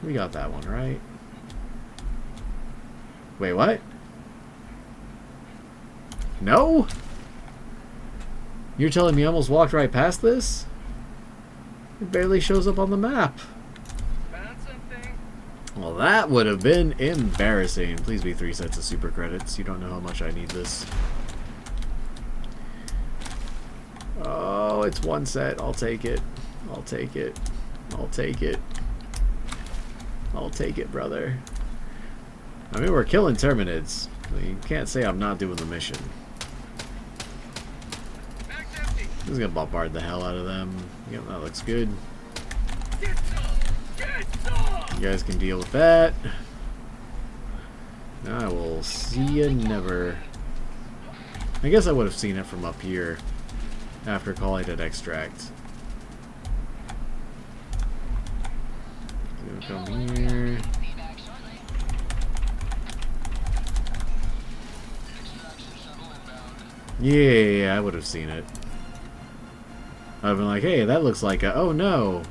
We got that one, right? Wait, what? No? You're telling me I almost walked right past this? It barely shows up on the map. Found something. Well, that would have been embarrassing. Please be 3 sets of super credits. You don't know how much I need this. Oh, it's 1 set. I'll take it. I'll take it. I'll take it. I'll take it, brother. I mean, we're killing Terminids. You can't say I'm not doing the mission. Bag's empty. This is gonna bombard the hell out of them. Yep, that looks good. Get some. Get some. You guys can deal with that. I will see you never. I guess I would have seen it from up here after calling it extract. Gonna come here. Be back shortly. Yeah, I would have seen it. I've been like, hey, that looks like a. Oh no.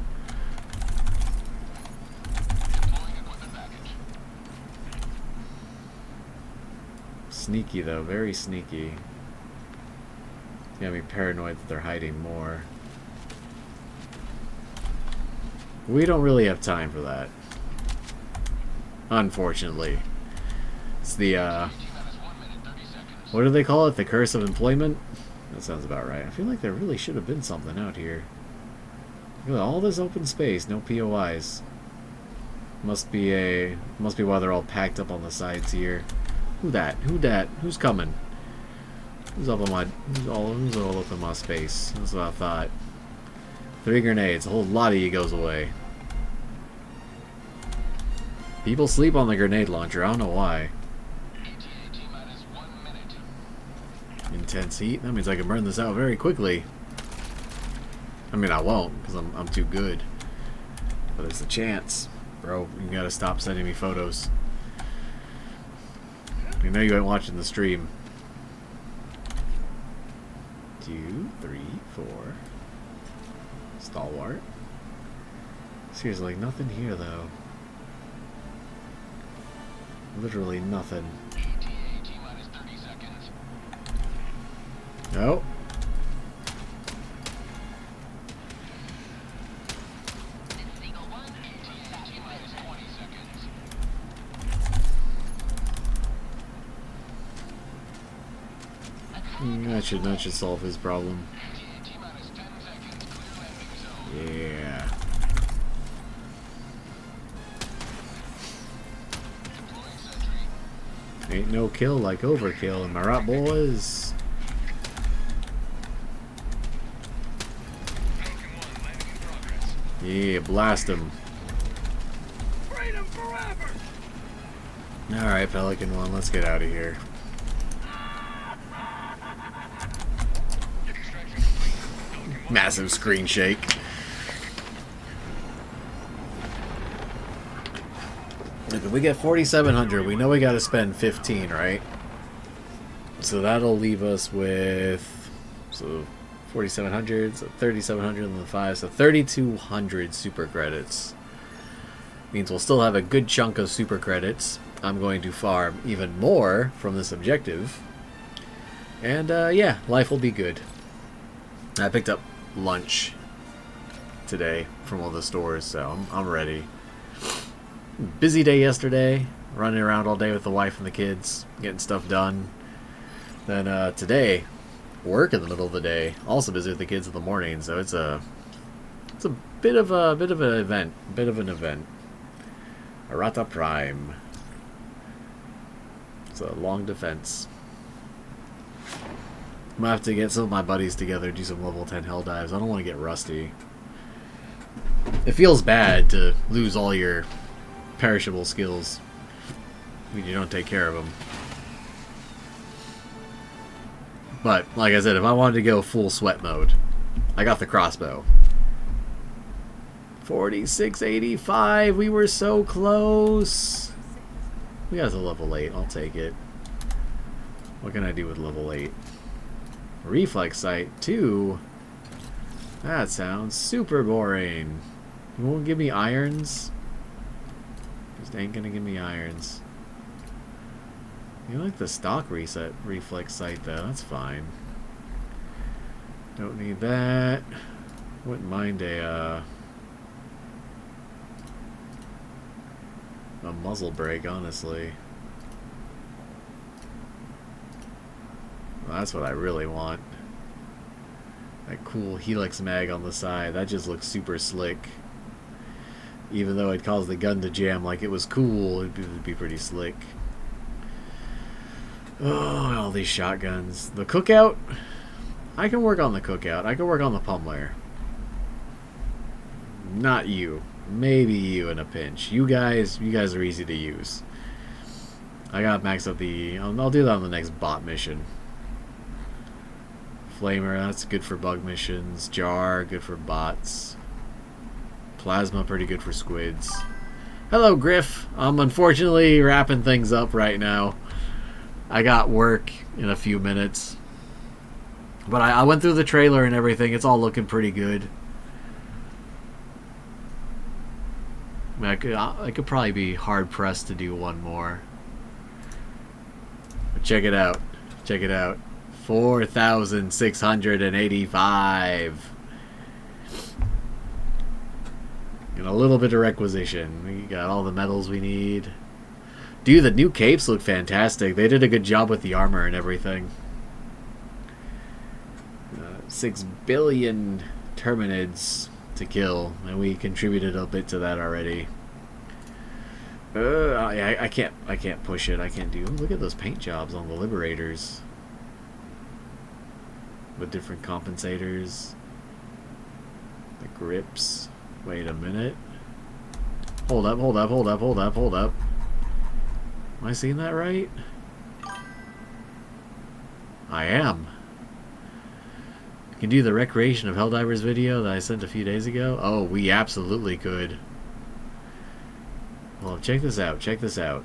Sneaky though, very sneaky. You gotta be paranoid that they're hiding more. We don't really have time for that. Unfortunately. It's the, what do they call it? The curse of employment? That sounds about right. I feel like there really should have been something out here. Look at all this open space, no POIs. Must be why they're all packed up on the sides here. Who that? Who dat? Who's coming? Who's up on my who's all up in my space? That's what I thought. 3 grenades, a whole lot of you goes away. People sleep on the grenade launcher, I don't know why. Intense heat? That means I can burn this out very quickly. I mean, I won't, because I'm too good. But there's a chance. Bro, you gotta stop sending me photos. You know you ain't watching the stream. 2, 3, 4. Stalwart. Seriously, like nothing here though. Literally nothing. No. That should solve his problem. Yeah. Ain't no kill like overkill, am I right, boys? Yeah, blast him. Freedom forever! Alright, Pelican 1, let's get out of here. Massive screen shake. Look, if we get 4,700, we know we gotta spend 15, right? So that'll leave us with 4,700, so 3,700 and the 5, so 3,200 super credits. Means we'll still have a good chunk of super credits. I'm going to farm even more from this objective. And yeah, life will be good. I picked up lunch today from all the stores, so I'm ready. Busy day yesterday, running around all day with the wife and the kids, getting stuff done. Then today, work in the middle of the day. Also busy with the kids in the morning, so it's a bit of an event. Arata Prime. It's a long defense. I'm gonna have to get some of my buddies together, do some level 10 hell dives. I don't want to get rusty. It feels bad to lose all your perishable skills when you don't take care of them. But, like I said, if I wanted to go full sweat mode, I got the crossbow. 4685, we were so close. We got to level 8, I'll take it. What can I do with level 8? Reflex sight 2. That sounds super boring. You won't give me irons? Just ain't gonna give me irons. You like the stock reset reflex sight though, that's fine. Don't need that. Wouldn't mind a muzzle brake, honestly. Well, that's what I really want. That cool helix mag on the side, that just looks super slick. Even though it caused the gun to jam like it was cool, it'd be pretty slick. Oh, all these shotguns. The cookout? I can work on the cookout. I can work on the pummler. Not you. Maybe you in a pinch. You guys are easy to use. I gotta max up the... I'll do that on the next bot mission. Flamer, that's good for bug missions. Jar, good for bots. Plasma, pretty good for squids. Hello, Griff. I'm unfortunately wrapping things up right now. I got work in a few minutes. But I went through the trailer and everything. It's all looking pretty good. I mean, I could probably be hard-pressed to do one more. But check it out. Check it out. 4,685. And a little bit of requisition. We got all the medals we need. Dude, the new capes look fantastic. They did a good job with the armor and everything. 6 billion Terminids to kill, and we contributed a bit to that already. I can't push it. I can't do. Look at those paint jobs on the Liberators. With different compensators. The grips. Wait a minute. Hold up, hold up, hold up, hold up, hold up. Am I seeing that right? I am. You can do the Recreation of Helldivers video that I sent a few days ago. Oh, we absolutely could. Well, check this out. Check this out.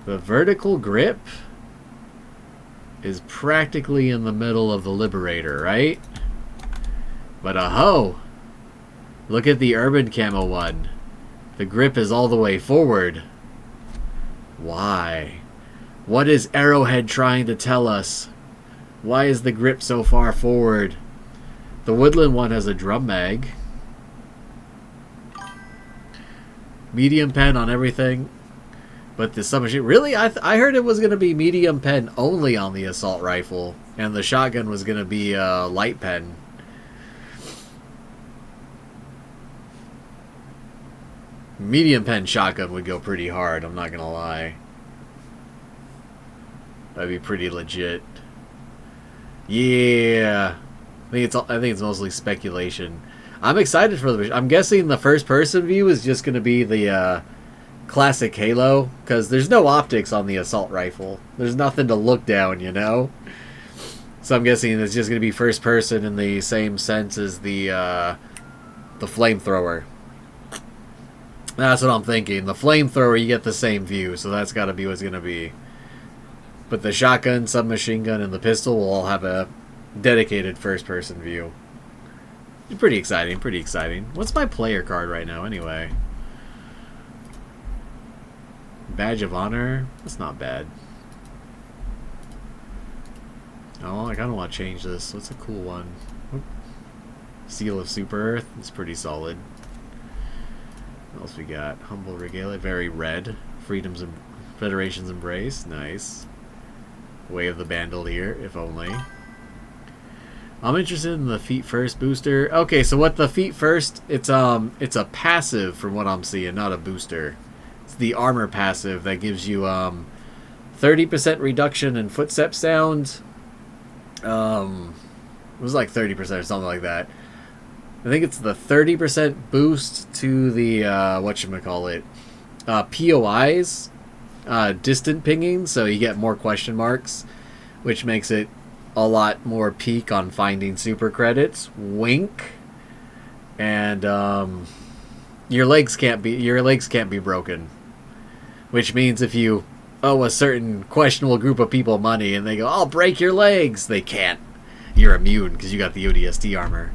The vertical grip is practically in the middle of the Liberator, right? But ho! Look at the urban camo one. The grip is all the way forward. Why? What is Arrowhead trying to tell us? Why is the grip so far forward? The woodland one has a drum mag. Medium pen on everything. But the submachine... Really? I heard it was going to be medium pen only on the assault rifle. And the shotgun was going to be light pen. Medium pen shotgun would go pretty hard, I'm not going to lie. That'd be pretty legit. Yeah. I think it's mostly speculation. I'm excited for the... I'm guessing the first person view is just going to be the classic Halo, because there's no optics on the assault rifle. There's nothing to look down, you know? So I'm guessing it's just going to be first person in the same sense as the flamethrower. That's what I'm thinking. The flamethrower, you get the same view, so that's got to be what's going to be. But the shotgun, submachine gun, and the pistol will all have a dedicated first-person view. Pretty exciting, pretty exciting. What's my player card right now, anyway? Badge of Honor? That's not bad. Oh, I kind of want to change this. What's a cool one? Seal of Super Earth? It's pretty solid. What else we got? Humble Regalia, very red. Freedom's Federation's Embrace, nice. Way of the Bandolier, if only. I'm interested in the Feet First booster. Okay, so what the Feet First? It's a passive from what I'm seeing, not a booster. It's the armor passive that gives you 30% reduction in footstep sound. It was like 30% or something like that. I think it's the 30% boost to the whatchamacallit, POIs, distant pinging, so you get more question marks, which makes it a lot more peak on finding super credits. Wink. And your legs can't be broken, which means if you owe a certain questionable group of people money and they go, "I'll break your legs," they can't. You're immune because you got the ODST armor.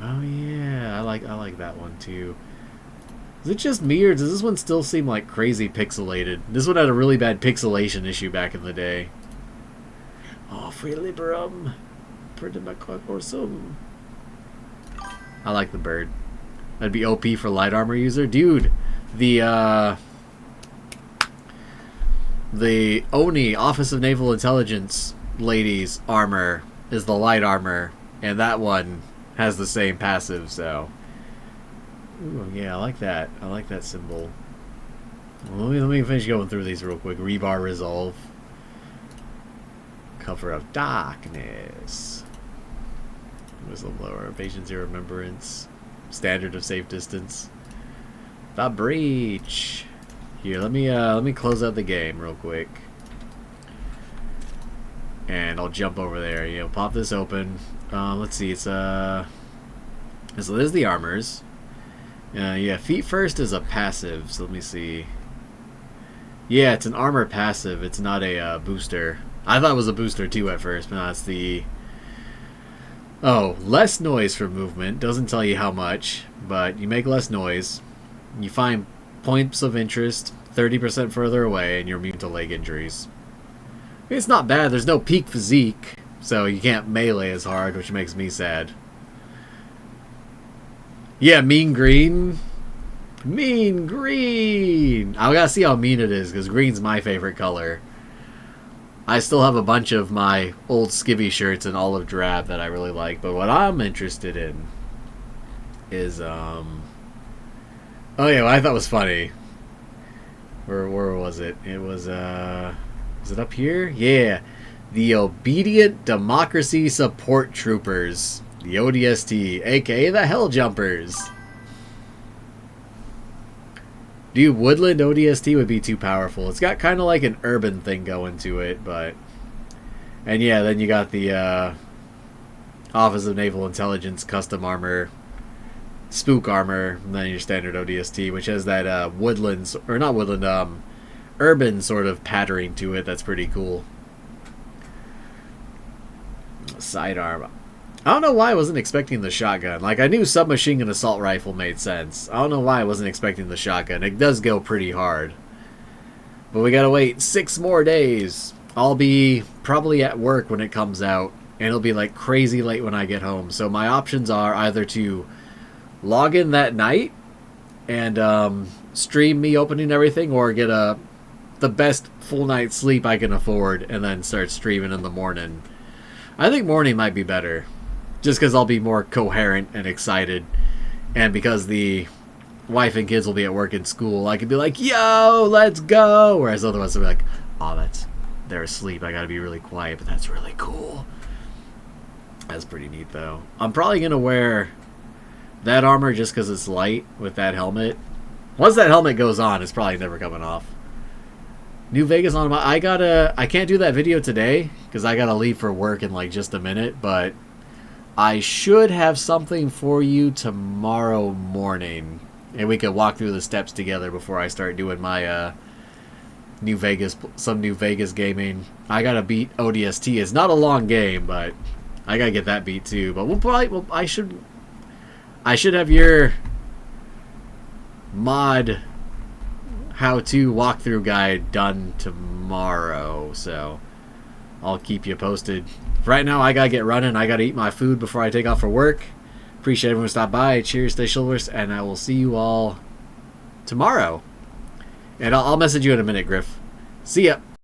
Oh yeah, I like that one too. Is it just me, or does this one still seem like crazy pixelated? This one had a really bad pixelation issue back in the day. Oh, free liberum. I like the bird. That'd be OP for light armor user. Dude, the ONI, Office of Naval Intelligence ladies armor is the light armor, and that one has the same passive, so... Ooh, yeah, I like that. I like that symbol. Well, let me finish going through these real quick. Rebar Resolve. Cover of Darkness. Whistleblower. Patient Zero Remembrance. Standard of Safe Distance. The Breach. Here, let me close out the game real quick. And I'll jump over there. You know, pop this open. Let's see, it's so there's the armors. Yeah, Feet First is a passive, so let me see. Yeah, it's an armor passive, it's not a booster. I thought it was a booster too at first, but no, it's the... Oh, less noise for movement, doesn't tell you how much, but you make less noise. You find points of interest 30% further away, and you're immune to leg injuries. I mean, it's not bad, there's no peak physique, so you can't melee as hard, which makes me sad. Yeah, mean green. Mean green! I gotta see how mean it is, because green's my favorite color. I still have a bunch of my old skivvy shirts in olive drab that I really like, but what I'm interested in is, oh yeah, what I thought was funny. Where was it? It was it up here? Yeah. The Obedient Democracy Support Troopers. The ODST, aka the Hell Jumpers. Dude, Woodland ODST would be too powerful. It's got kind of like an urban thing going to it, but... And yeah, then you got the Office of Naval Intelligence Custom Armor, Spook Armor, and then your standard ODST, which has that woodlands, or not woodland, urban sort of patterning to it that's pretty cool. Sidearm. I don't know why I wasn't expecting the shotgun. Like, I knew submachine gun assault rifle made sense. I don't know why I wasn't expecting the shotgun. It does go pretty hard. But we gotta wait 6 more days. I'll be probably at work when it comes out, and it'll be like crazy late when I get home. So my options are either to log in that night and stream me opening everything, or get the best full night's sleep I can afford and then start streaming in the morning. I think morning might be better. Just because I'll be more coherent and excited. And because the wife and kids will be at work and school, I could be like, yo, let's go! Whereas otherwise they'll be like, oh, they're asleep. I gotta be really quiet, but that's really cool. That's pretty neat, though. I'm probably gonna wear that armor just because it's light with that helmet. Once that helmet goes on, it's probably never coming off. New Vegas on my... I can't do that video today because I gotta leave for work in like just a minute, but I should have something for you tomorrow morning, and we could walk through the steps together before I start doing my New Vegas gaming. I gotta beat ODST. It's not a long game, but I gotta get that beat too. But I should have your mod how-to walkthrough guide done tomorrow, so I'll keep you posted. Right now, I gotta get running. I gotta eat my food before I take off for work. Appreciate everyone who stopped by. Cheers, stay chivalrous, and I will see you all tomorrow. And I'll message you in a minute, Griff. See ya.